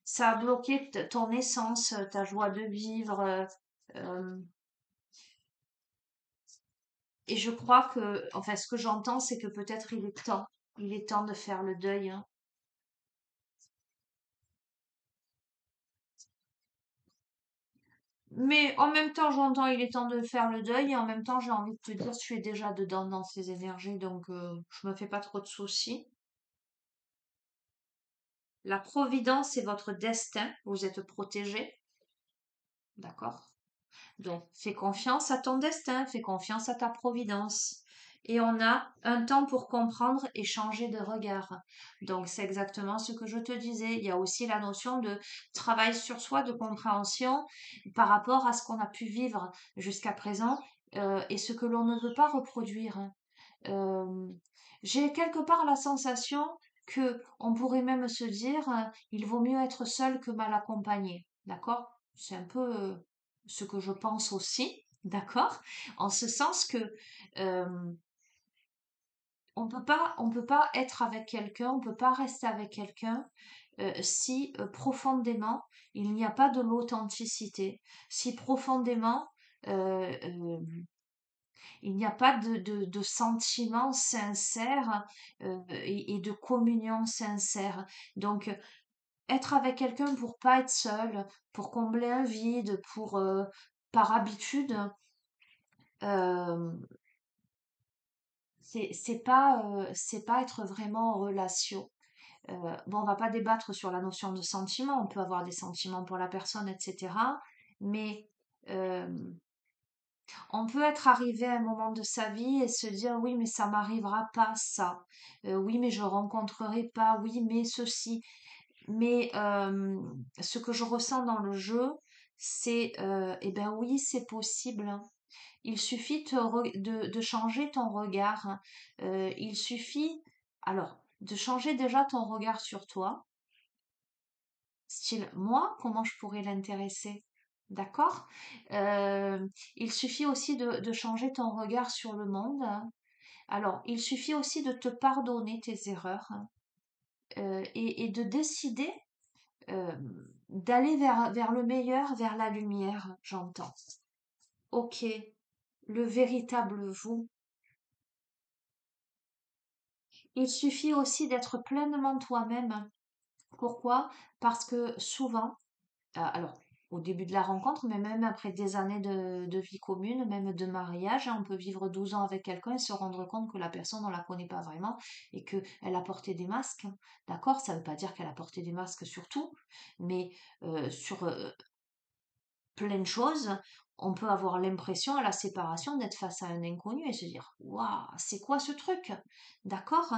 Ça a bloqué ton essence, ta joie de vivre. Euh, et je crois que, enfin, ce que j'entends, c'est que peut-être il est temps. Il est temps de faire le deuil, hein. Mais en même temps, j'entends il est temps de faire le deuil et en même temps, j'ai envie de te dire, tu es déjà dedans dans ces énergies, donc je me fais pas trop de soucis. La providence est votre destin, vous êtes protégé, d'accord? Donc, fais confiance à ton destin, fais confiance à ta providence. Et on a un temps pour comprendre et changer de regard. Donc, c'est exactement ce que je te disais. Il y a aussi la notion de travail sur soi, de compréhension par rapport à ce qu'on a pu vivre jusqu'à présent et ce que l'on ne veut pas reproduire. Euh, j'ai quelque part la sensation que on pourrait même se dire, il vaut mieux être seul que mal accompagné. D'accord? C'est un peu ce que je pense aussi. D'accord? En ce sens que euh, on peut pas être avec quelqu'un, on peut pas rester avec quelqu'un si profondément il n'y a pas de l'authenticité, si profondément euh, euh, il n'y a pas de sentiments sincères et de communion sincère. Donc, être avec quelqu'un pour pas être seul, pour combler un vide, pour par habitude, euh, c'est pas être vraiment en relation. Bon, on va pas débattre sur la notion de sentiment. On peut avoir des sentiments pour la personne, etc. Mais euh, on peut être arrivé à un moment de sa vie et se dire oui, mais ça m'arrivera pas ça. Oui, mais je rencontrerai pas. Oui, mais ceci. Mais ce que je ressens dans le jeu, c'est eh ben oui, c'est possible, hein. Il suffit de changer ton regard, hein. Il suffit alors de changer déjà ton regard sur toi. Style, moi, comment je pourrais l'intéresser? D'accord? Il suffit aussi de changer ton regard sur le monde, hein. Alors, il suffit aussi de te pardonner tes erreurs, hein, et de décider euh, d'aller vers le meilleur, vers la lumière, j'entends. Ok, le véritable vous. Il suffit aussi d'être pleinement toi-même. Pourquoi? Parce que souvent, alors, au début de la rencontre, mais même après des années de vie commune, même de mariage, hein, on peut vivre 12 ans avec quelqu'un et se rendre compte que la personne, on la connaît pas vraiment et qu'elle a porté des masques, hein. D'accord? Ça ne veut pas dire qu'elle a porté des masques sur tout, mais sur plein de choses, on peut avoir l'impression à la séparation d'être face à un inconnu et se dire, waouh, c'est quoi ce truc? D'accord?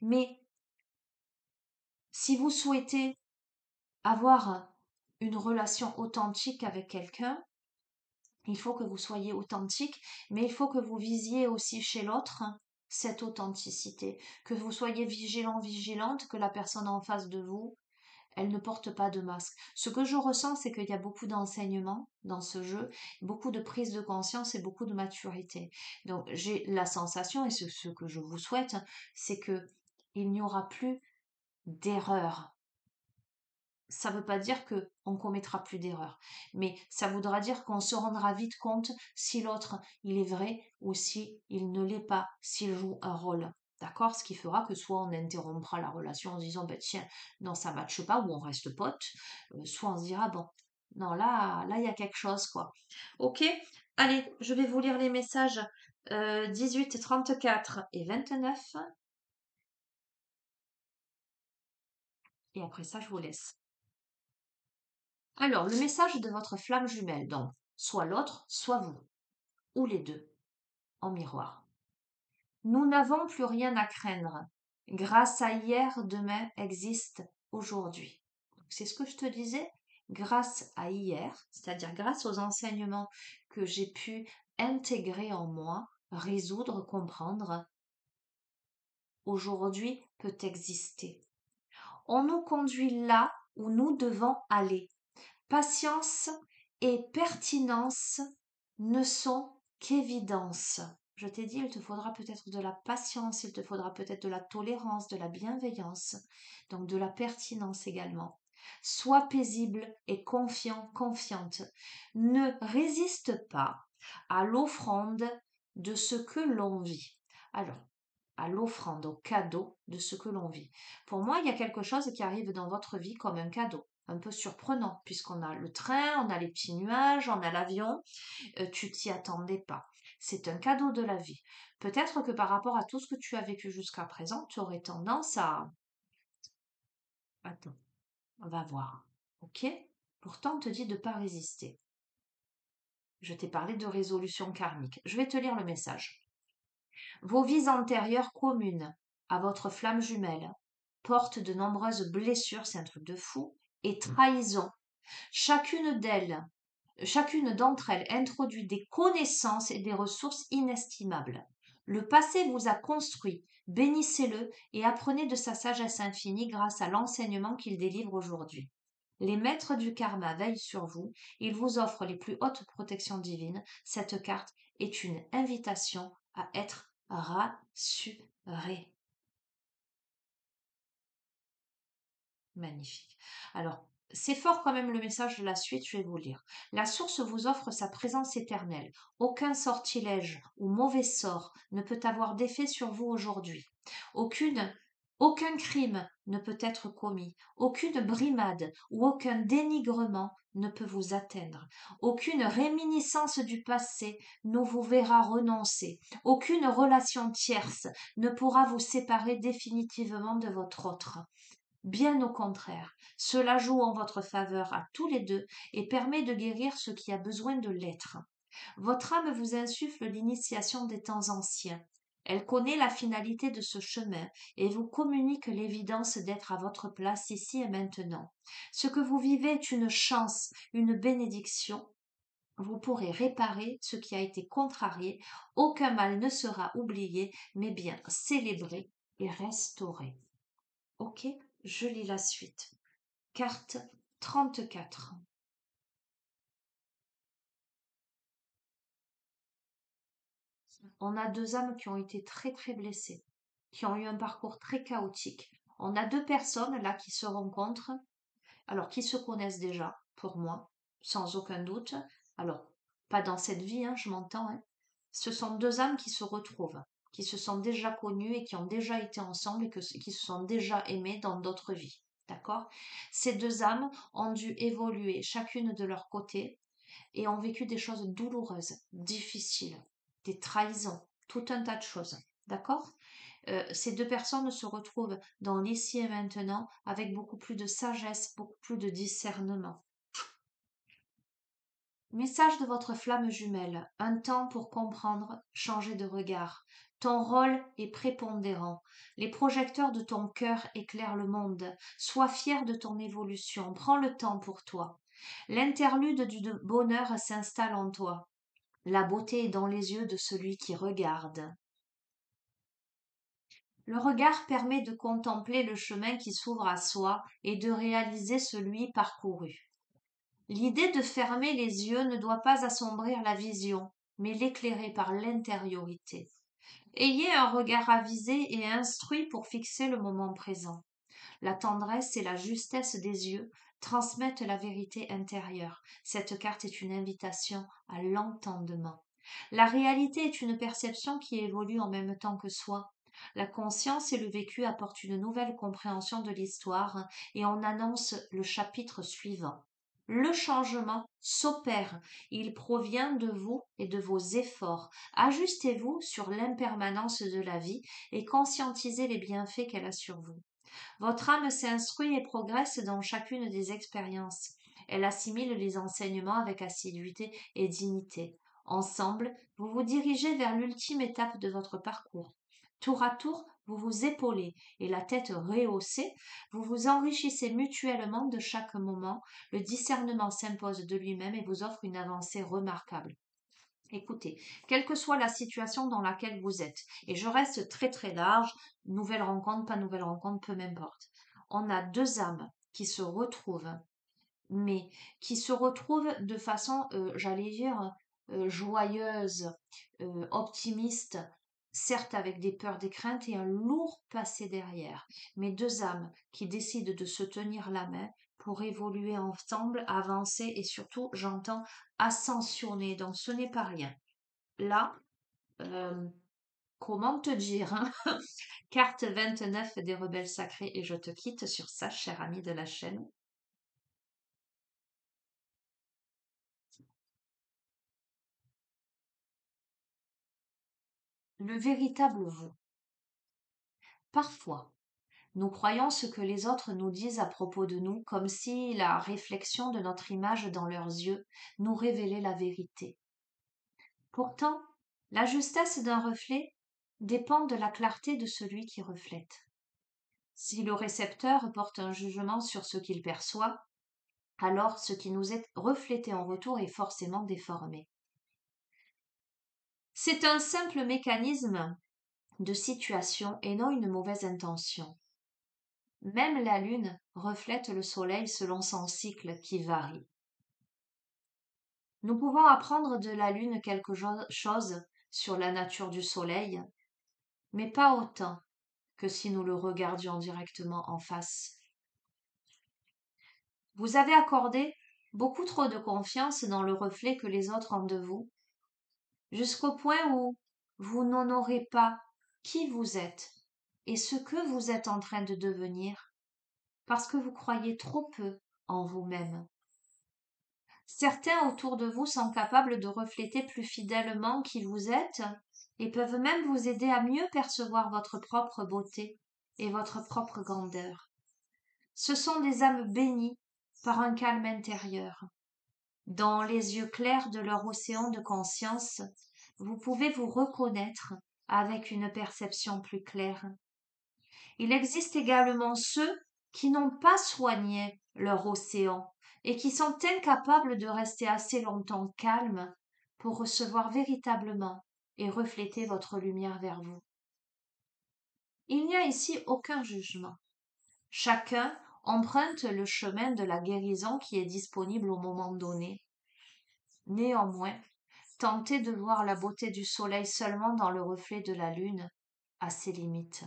Mais Si vous souhaitez avoir une relation authentique avec quelqu'un, il faut que vous soyez authentique, mais il faut que vous visiez aussi chez l'autre cette authenticité, que vous soyez vigilant, vigilante, que la personne en face de vous, elle ne porte pas de masque. Ce que je ressens, c'est qu'il y a beaucoup d'enseignements dans ce jeu, beaucoup de prise de conscience et beaucoup de maturité. Donc j'ai la sensation, et c'est ce que je vous souhaite, c'est que il n'y aura plus d'erreur. Ça ne veut pas dire que on commettra plus d'erreurs, mais ça voudra dire qu'on se rendra vite compte si l'autre il est vrai ou si il ne l'est pas, s'il joue un rôle. D'accord? Ce qui fera que soit on interrompra la relation en se disant ben tiens, non, ça ne matche pas, ou on reste potes, soit on se dira bon, non, là, il y a quelque chose, quoi. Ok? Allez, je vais vous lire les messages 18, 34 et 29, et après ça, je vous laisse. Alors, le message de votre flamme jumelle, donc, soit l'autre, soit vous, ou les deux, en miroir. Nous n'avons plus rien à craindre. Grâce à hier, demain existe aujourd'hui. C'est ce que je te disais. Grâce à hier, c'est-à-dire grâce aux enseignements que j'ai pu intégrer en moi, résoudre, comprendre, aujourd'hui peut exister. On nous conduit là où nous devons aller. Patience et pertinence ne sont qu'évidence. Je t'ai dit, il te faudra peut-être de la patience, il te faudra peut-être de la tolérance, de la bienveillance, donc de la pertinence également. Sois paisible et confiant, confiante. Ne résiste pas à l'offrande de ce que l'on vit. Alors, à l'offrande, au cadeau de ce que l'on vit. Pour moi, il y a quelque chose qui arrive dans votre vie comme un cadeau, un peu surprenant, puisqu'on a le train, on a les petits nuages, on a l'avion, tu t'y attendais pas. C'est un cadeau de la vie. Peut-être que par rapport à tout ce que tu as vécu jusqu'à présent, tu aurais tendance à... Attends, on va voir. Ok? Pourtant, on te dit de ne pas résister. Je t'ai parlé de résolution karmique. Je vais te lire le message. Vos vies antérieures communes à votre flamme jumelle portent de nombreuses blessures, c'est un truc de fou, et trahisons. Chacune d'elles, chacune d'entre elles introduit des connaissances et des ressources inestimables. Le passé vous a construit, bénissez-le et apprenez de sa sagesse infinie grâce à l'enseignement qu'il délivre aujourd'hui. Les maîtres du karma veillent sur vous, ils vous offrent les plus hautes protections divines. Cette carte est une invitation à être rassuré. Magnifique. Alors, c'est fort quand même le message de la suite, je vais vous lire. La source vous offre sa présence éternelle. Aucun sortilège ou mauvais sort ne peut avoir d'effet sur vous aujourd'hui. Aucun crime ne peut être commis. Aucune brimade ou aucun dénigrement ne peut vous atteindre. Aucune réminiscence du passé ne vous verra renoncer. Aucune relation tierce ne pourra vous séparer définitivement de votre autre. Bien au contraire, cela joue en votre faveur à tous les deux et permet de guérir ce qui a besoin de l'être. Votre âme vous insuffle l'initiation des temps anciens. Elle connaît la finalité de ce chemin et vous communique l'évidence d'être à votre place ici et maintenant. Ce que vous vivez est une chance, une bénédiction. Vous pourrez réparer ce qui a été contrarié. Aucun mal ne sera oublié, mais bien célébré et restauré. Ok, je lis la suite. Carte 34. On a deux âmes qui ont été très très blessées, qui ont eu un parcours très chaotique. On a deux personnes là qui se rencontrent, alors qui se connaissent déjà, pour moi, sans aucun doute. Alors, pas dans cette vie, hein, je m'entends. Hein. Ce sont deux âmes qui se retrouvent, qui se sont déjà connues et qui ont déjà été ensemble et qui se sont déjà aimées dans d'autres vies. D'accord? Ces deux âmes ont dû évoluer chacune de leur côté et ont vécu des choses douloureuses, difficiles, des trahisons, tout un tas de choses. D'accord? Ces deux personnes se retrouvent dans l'ici et maintenant avec beaucoup plus de sagesse, beaucoup plus de discernement. Message de votre flamme jumelle, un temps pour comprendre, changer de regard. Ton rôle est prépondérant. Les projecteurs de ton cœur éclairent le monde. Sois fier de ton évolution. Prends le temps pour toi. L'interlude du bonheur s'installe en toi. La beauté est dans les yeux de celui qui regarde. Le regard permet de contempler le chemin qui s'ouvre à soi et de réaliser celui parcouru. L'idée de fermer les yeux ne doit pas assombrir la vision, mais l'éclairer par l'intériorité. Ayez un regard avisé et instruit pour fixer le moment présent. La tendresse et la justesse des yeux transmettent la vérité intérieure. Cette carte est une invitation à l'entendement. La réalité est une perception qui évolue en même temps que soi. La conscience et le vécu apportent une nouvelle compréhension de l'histoire et on annonce le chapitre suivant. Le changement s'opère, il provient de vous et de vos efforts. Ajustez-vous sur l'impermanence de la vie et conscientisez les bienfaits qu'elle a sur vous. Votre âme s'instruit et progresse dans chacune des expériences. Elle assimile les enseignements avec assiduité et dignité. Ensemble, vous vous dirigez vers l'ultime étape de votre parcours. Tour à tour, vous vous épaulez et la tête rehaussée, vous vous enrichissez mutuellement de chaque moment. Le discernement s'impose de lui-même et vous offre une avancée remarquable. Écoutez, quelle que soit la situation dans laquelle vous êtes, et je reste très très large, nouvelle rencontre, pas nouvelle rencontre, peu m'importe. On a deux âmes qui se retrouvent, mais qui se retrouvent de façon, j'allais dire, joyeuse, optimiste, certes avec des peurs, des craintes et un lourd passé derrière, mais deux âmes qui décident de se tenir la main pour évoluer ensemble, avancer et surtout, j'entends, ascensionner. Donc ce n'est pas rien. Là, euh, comment te dire, hein? Carte 29 des rebelles sacrés et je te quitte sur ça, cher ami de la chaîne. Le véritable vous. Parfois, nous croyons ce que les autres nous disent à propos de nous comme si la réflexion de notre image dans leurs yeux nous révélait la vérité. Pourtant, la justesse d'un reflet dépend de la clarté de celui qui reflète. Si le récepteur porte un jugement sur ce qu'il perçoit, alors ce qui nous est reflété en retour est forcément déformé. C'est un simple mécanisme de situation et non une mauvaise intention. Même la Lune reflète le Soleil selon son cycle qui varie. Nous pouvons apprendre de la Lune quelque chose sur la nature du Soleil, mais pas autant que si nous le regardions directement en face. Vous avez accordé beaucoup trop de confiance dans le reflet que les autres ont de vous, jusqu'au point où vous n'honorez pas qui vous êtes et ce que vous êtes en train de devenir, parce que vous croyez trop peu en vous-même. Certains autour de vous sont capables de refléter plus fidèlement qui vous êtes et peuvent même vous aider à mieux percevoir votre propre beauté et votre propre grandeur. Ce sont des âmes bénies par un calme intérieur. Dans les yeux clairs de leur océan de conscience, vous pouvez vous reconnaître avec une perception plus claire. Il existe également ceux qui n'ont pas soigné leur océan et qui sont incapables de rester assez longtemps calmes pour recevoir véritablement et refléter votre lumière vers vous. Il n'y a ici aucun jugement. Chacun emprunte le chemin de la guérison qui est disponible au moment donné. Néanmoins, tenter de voir la beauté du soleil seulement dans le reflet de la lune a ses limites.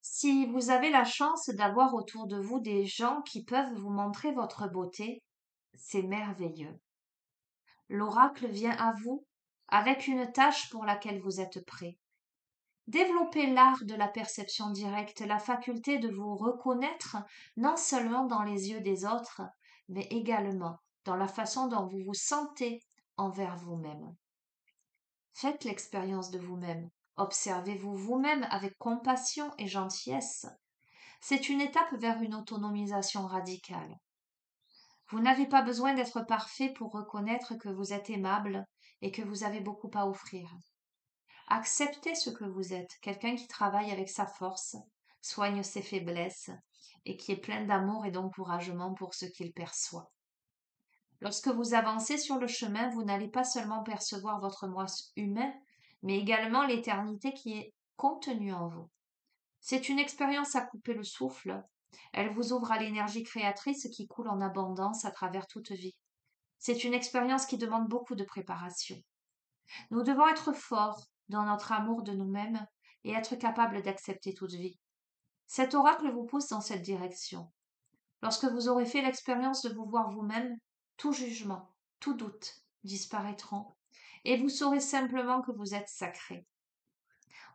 Si vous avez la chance d'avoir autour de vous des gens qui peuvent vous montrer votre beauté, c'est merveilleux. L'oracle vient à vous avec une tâche pour laquelle vous êtes prêt. Développez l'art de la perception directe, la faculté de vous reconnaître non seulement dans les yeux des autres, mais également dans la façon dont vous vous sentez envers vous-même. Faites l'expérience de vous-même. Observez-vous vous-même avec compassion et gentillesse. C'est une étape vers une autonomisation radicale. Vous n'avez pas besoin d'être parfait pour reconnaître que vous êtes aimable et que vous avez beaucoup à offrir. Acceptez ce que vous êtes, quelqu'un qui travaille avec sa force, soigne ses faiblesses et qui est plein d'amour et d'encouragement pour ce qu'il perçoit. Lorsque vous avancez sur le chemin, vous n'allez pas seulement percevoir votre moi humain, mais également l'éternité qui est contenue en vous. C'est une expérience à couper le souffle. Elle vous ouvre à l'énergie créatrice qui coule en abondance à travers toute vie. C'est une expérience qui demande beaucoup de préparation. Nous devons être forts dans notre amour de nous-mêmes et être capables d'accepter toute vie. Cet oracle vous pousse dans cette direction. Lorsque vous aurez fait l'expérience de vous voir vous-même, tout jugement, tout doute disparaîtront et vous saurez simplement que vous êtes sacré.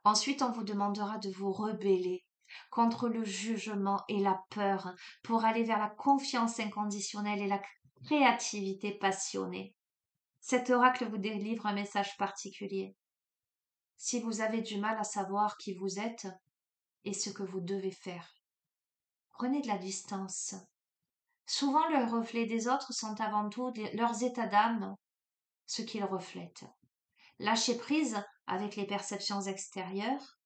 Ensuite, on vous demandera de vous rebeller contre le jugement et la peur pour aller vers la confiance inconditionnelle et la créativité passionnée. Cet oracle vous délivre un message particulier. Si vous avez du mal à savoir qui vous êtes et ce que vous devez faire, prenez de la distance. Souvent, le reflet des autres sont avant tout leurs états d'âme, ce qu'ils reflètent. Lâchez prise avec les perceptions extérieures.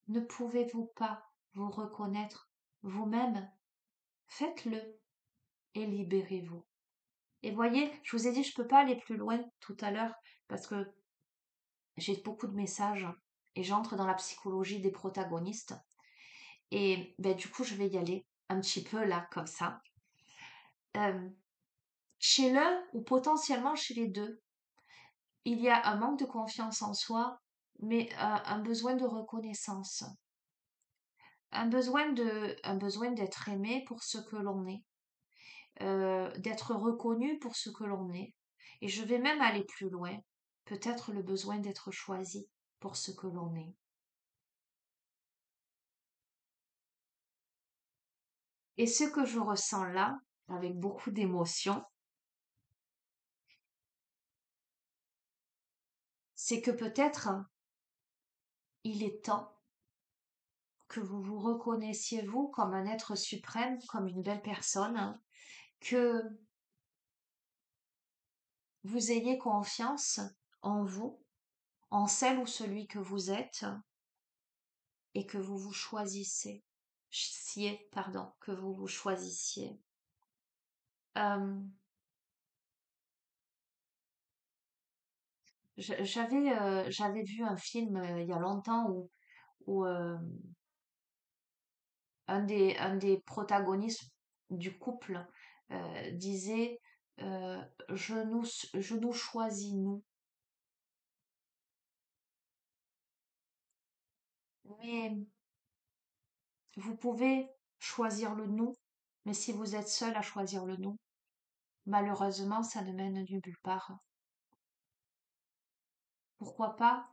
Ne pouvez-vous pas vous reconnaître vous-même? Faites-le et libérez-vous. Et voyez, je vous ai dit, je ne peux pas aller plus loin tout à l'heure parce que j'ai beaucoup de messages et j'entre dans la psychologie des protagonistes. Et ben, du coup, je vais y aller un petit peu là, comme ça. Euh, Chez l'un ou potentiellement chez les deux, il y a un manque de confiance en soi, mais un besoin de reconnaissance, un besoin d'être aimé pour ce que l'on est, d'être reconnu pour ce que l'on est. Et je vais même aller plus loin, peut-être le besoin d'être choisi pour ce que l'on est. Et ce que je ressens là, avec beaucoup d'émotion, c'est que peut-être il est temps que vous vous reconnaissiez vous comme un être suprême, comme une belle personne, hein, que vous ayez confiance en vous, en celle ou celui que vous êtes, et que vous vous que vous vous choisissiez. Euh, j'avais vu un film il y a longtemps où un des protagonistes du couple disait je nous choisis nous. Mais vous pouvez choisir le nous, mais si vous êtes seul à choisir le nous, malheureusement, ça ne mène nulle part. Pourquoi pas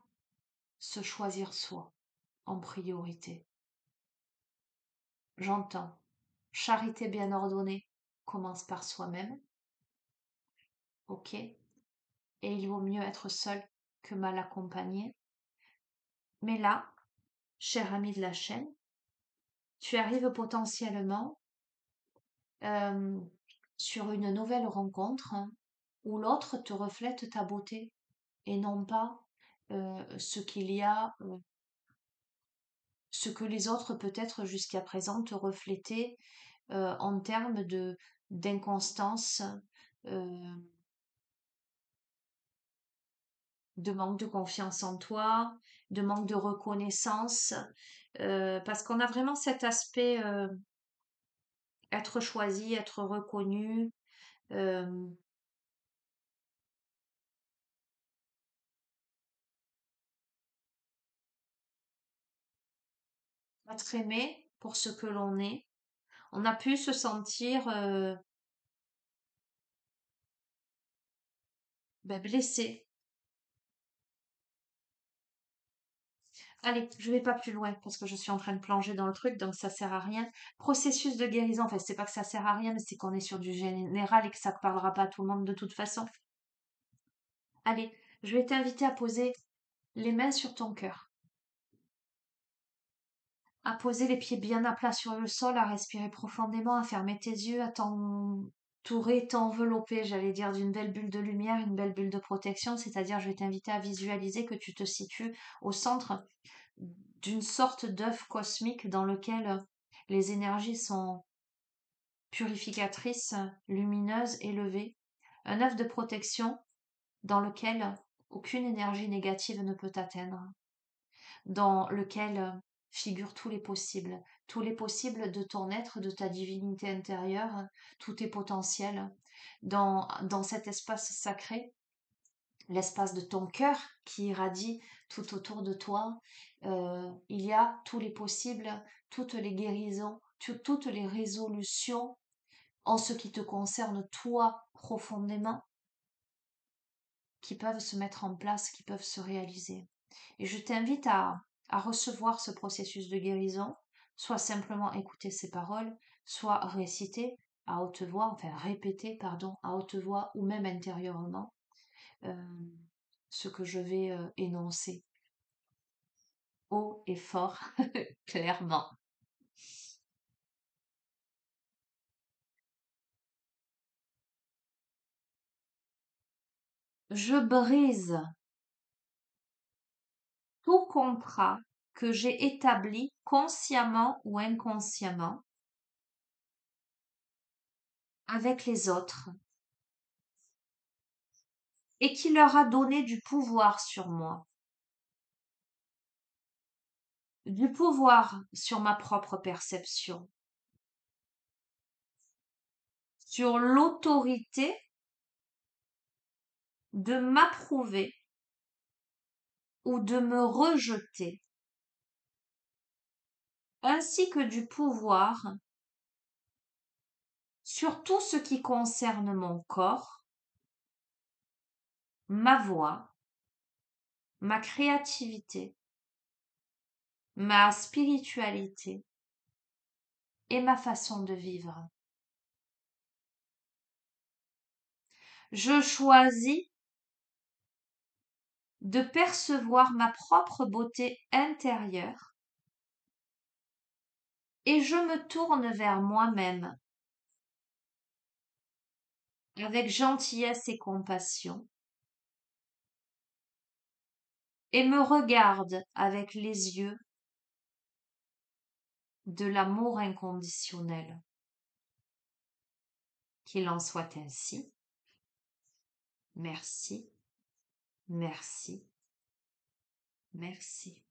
se choisir soi en priorité? J'entends. Charité bien ordonnée commence par soi-même, ok? Et il vaut mieux être seul que mal accompagné. Mais là, cher ami de la chaîne, tu arrives potentiellement euh, sur une nouvelle rencontre où l'autre te reflète ta beauté et non pas ce qu'il y a, ce que les autres peut-être jusqu'à présent te reflétaient en termes de d'inconstance, euh, de manque de confiance en toi, de manque de reconnaissance, parce qu'on a vraiment cet aspect être choisi, être reconnu, euh, être aimé pour ce que l'on est. On a pu se sentir ben, blessé. Allez, je vais pas plus loin parce que je suis en train de plonger dans le truc, donc ça sert à rien. Processus de guérison, enfin, c'est pas que ça sert à rien, mais c'est qu'on est sur du général et que ça ne parlera pas à tout le monde de toute façon. Allez, je vais t'inviter à poser les mains sur ton cœur. à poser les pieds bien à plat sur le sol, à respirer profondément, à fermer tes yeux, à t'entourer, t'envelopper, j'allais dire, d'une belle bulle de lumière, une belle bulle de protection. C'est-à-dire, je vais t'inviter à visualiser que tu te situes au centre d'une sorte d'œuf cosmique dans lequel les énergies sont purificatrices, lumineuses, élevées. Un œuf de protection dans lequel aucune énergie négative ne peut atteindre, dans lequel figurent tous les possibles de ton être, de ta divinité intérieure, tous tes potentiels, dans cet espace sacré, l'espace de ton cœur qui irradie tout autour de toi. Il y a tous les possibles, toutes les guérisons, toutes les résolutions en ce qui te concerne toi profondément, qui peuvent se mettre en place, qui peuvent se réaliser. Et je t'invite à recevoir ce processus de guérison, soit simplement écouter ces paroles, soit réciter à haute voix, enfin répéter, pardon, à haute voix ou même intérieurement euh, ce que je vais énoncer haut et fort, clairement. Je brise tout contrat que j'ai établi consciemment ou inconsciemment avec les autres et qui leur a donné du pouvoir sur moi, du pouvoir sur ma propre perception, sur l'autorité de m'approuver ou de me rejeter, ainsi que du pouvoir sur tout ce qui concerne mon corps, ma voix, ma créativité, ma spiritualité et ma façon de vivre. Je choisis de percevoir ma propre beauté intérieure et je me tourne vers moi-même avec gentillesse et compassion et me regarde avec les yeux de l'amour inconditionnel. Qu'il en soit ainsi. Merci, merci, merci.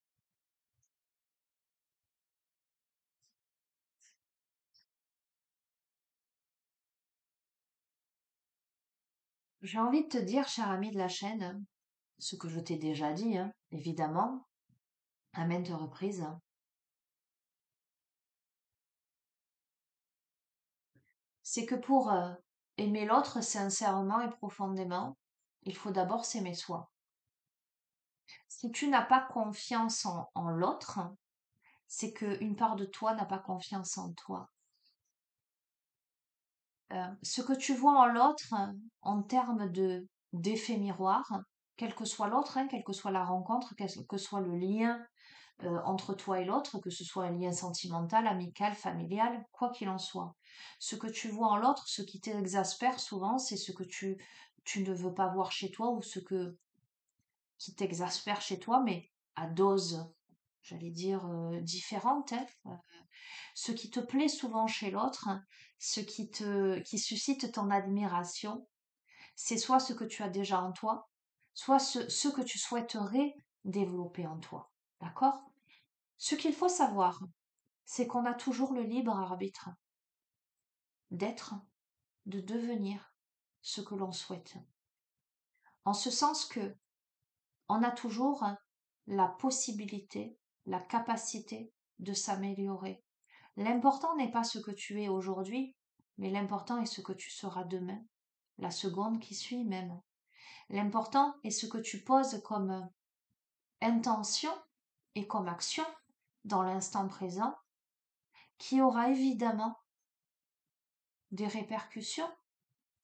J'ai envie de te dire, cher ami de la chaîne, ce que je t'ai déjà dit, hein, évidemment, à maintes reprises, c'est que pour aimer l'autre sincèrement et profondément, il faut d'abord s'aimer soi. Si tu n'as pas confiance en l'autre, c'est qu'une part de toi n'a pas confiance en toi. Ce que tu vois en l'autre, en termes d'effet miroir, quel que soit l'autre, hein, quelle que soit la rencontre, quel que soit le lien entre toi et l'autre, que ce soit un lien sentimental, amical, familial, quoi qu'il en soit. Ce que tu vois en l'autre, ce qui t'exaspère souvent, c'est ce que tu ne veux pas voir chez toi ou qui t'exaspère chez toi, mais à dose, j'allais dire, différente. Hein. Ce qui te plaît souvent chez l'autre, qui suscite ton admiration, c'est soit ce que tu as déjà en toi, soit ce que tu souhaiterais développer en toi. D'accord? Ce qu'il faut savoir, c'est qu'on a toujours le libre arbitre d'être, de devenir ce que l'on souhaite. En ce sens que on a toujours la possibilité, la capacité de s'améliorer. L'important n'est pas ce que tu es aujourd'hui, mais l'important est ce que tu seras demain, la seconde qui suit même. L'important est ce que tu poses comme intention et comme action dans l'instant présent, qui aura évidemment des répercussions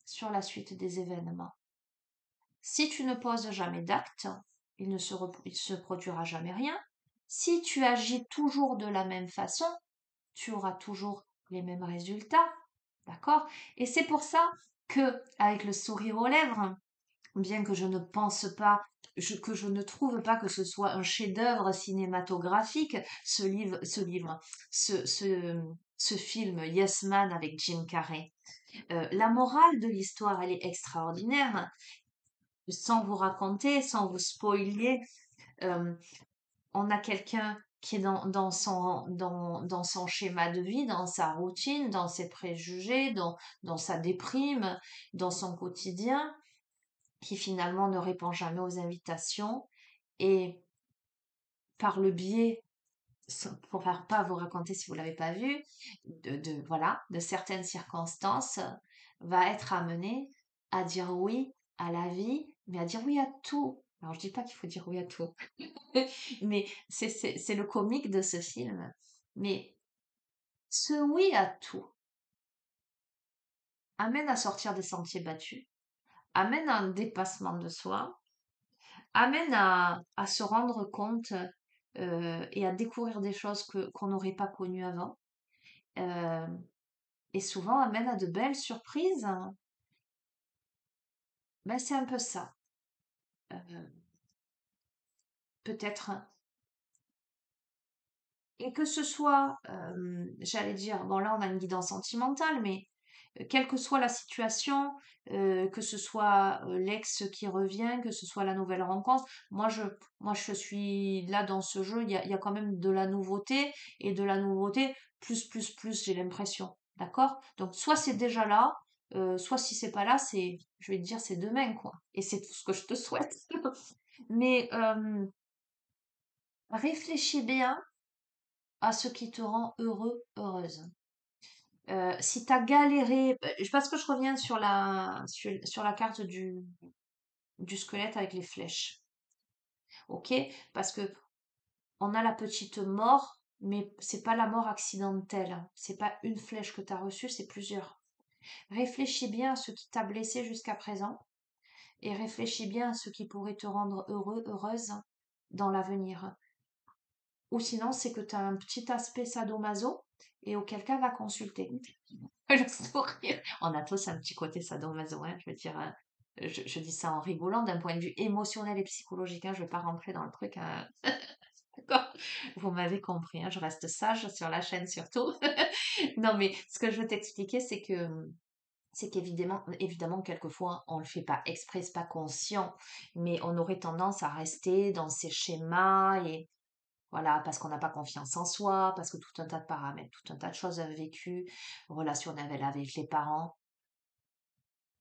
sur la suite des événements. Si tu ne poses jamais d'acte, il se produira jamais rien. Si tu agis toujours de la même façon, tu auras toujours les mêmes résultats. D'accord? Et c'est pour ça que, avec le sourire aux lèvres, bien que je ne pense pas, que je ne trouve pas que ce soit un chef-d'œuvre cinématographique, ce film Yes Man avec Jim Carrey. La morale de l'histoire, elle est extraordinaire. Sans vous raconter, sans vous spoiler, euh, on a quelqu'un qui est dans son schéma de vie, dans sa routine, dans ses préjugés, dans sa déprime, dans son quotidien, qui finalement ne répond jamais aux invitations et par le biais, pour faire pas vous raconter si vous l'avez pas vu, voilà, de certaines circonstances, va être amené à dire oui à la vie, mais à dire oui à tout. Alors je dis pas qu'il faut dire oui à tout, mais c'est le comique de ce film. Mais ce oui à tout amène à sortir des sentiers battus, amène à un dépassement de soi, amène à se rendre compte et à découvrir des choses qu'on n'aurait pas connues avant. euh, et souvent amène à de belles surprises. Ben, c'est un peu ça. Euh, Peut-être. Et que ce soit, j'allais dire, bon là on a une guidance sentimentale, mais quelle que soit la situation, que ce soit l'ex qui revient, que ce soit la nouvelle rencontre, moi je suis là dans ce jeu, il y a quand même de la nouveauté, et de la nouveauté, plus, j'ai l'impression. D'accord? Donc soit c'est déjà là, soit si c'est pas là, je vais te dire, c'est demain, quoi. Et c'est tout ce que je te souhaite. Mais réfléchis bien à ce qui te rend heureux, heureuse. Si tu as galéré, parce que je reviens sur la carte du squelette avec les flèches, ok? Parce que on a la petite mort, mais c'est pas la mort accidentelle. C'est pas une flèche que tu as reçue, c'est plusieurs. Réfléchis bien à ce qui t'a blessé jusqu'à présent et réfléchis bien à ce qui pourrait te rendre heureux, heureuse dans l'avenir. Ou sinon, c'est que tu as un petit aspect sadomaso et auquel cas va consulter. Le sourire. On a tous un petit côté sadomaso, hein, je veux dire. Je dis ça en rigolant d'un point de vue émotionnel et psychologique. Hein, je ne vais pas rentrer dans le truc. Hein. D'accord. Vous m'avez compris. Hein, je reste sage sur la chaîne surtout. Non, mais ce que je veux t'expliquer, c'est qu'évidemment, quelquefois, on le fait pas exprès, c'est pas conscient, mais on aurait tendance à rester dans ces schémas et voilà, parce qu'on n'a pas confiance en soi, parce que tout un tas de paramètres, tout un tas de choses vécues, relationnelles avec les parents,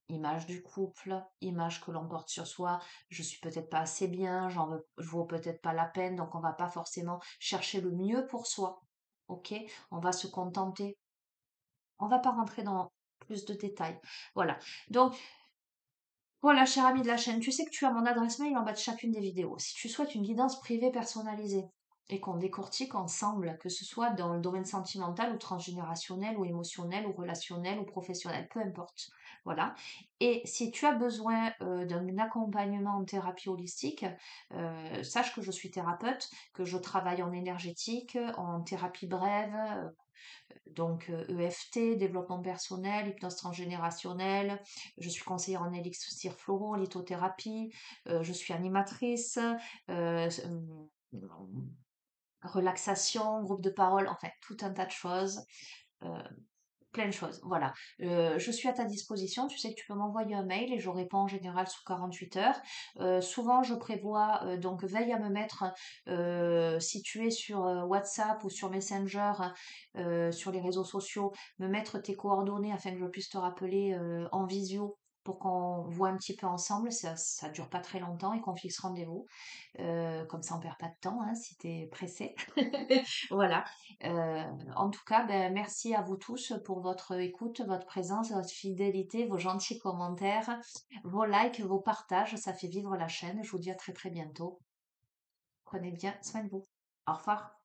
image du couple, image que l'on porte sur soi, je suis peut-être pas assez bien, je vaux peut-être pas la peine, donc on va pas forcément chercher le mieux pour soi. Ok? On va se contenter. On va pas rentrer dans plus de détails. Voilà. Donc, voilà, cher ami de la chaîne, tu sais que tu as mon adresse mail en bas de chacune des vidéos. Si tu souhaites une guidance privée personnalisée et qu'on décortique ensemble, que ce soit dans le domaine sentimental ou transgénérationnel ou émotionnel ou relationnel ou professionnel, peu importe. Voilà. Et si tu as besoin d'un accompagnement en thérapie holistique, sache que je suis thérapeute, que je travaille en énergétique, en thérapie brève, donc EFT, développement personnel, hypnose transgénérationnelle, je suis conseillère en élixir floraux, lithothérapie, je suis animatrice, relaxation, groupe de parole, enfin tout un tas de choses. euh, Plein de choses, voilà. Je suis à ta disposition, tu sais que tu peux m'envoyer un mail et je réponds en général sous 48 heures. Souvent, je prévois, donc veille à me mettre, si tu es sur WhatsApp ou sur Messenger, sur les réseaux sociaux, me mettre tes coordonnées afin que je puisse te rappeler en visio pour qu'on voit un petit peu ensemble, ça dure pas très longtemps et qu'on fixe rendez-vous. Comme ça on perd pas de temps hein, si tu es pressé. Voilà. En tout cas, ben, merci à vous tous pour votre écoute, votre présence, votre fidélité, vos gentils commentaires, vos likes, vos partages. Ça fait vivre la chaîne. Je vous dis à très très bientôt. Prenez bien soin de vous. Au revoir.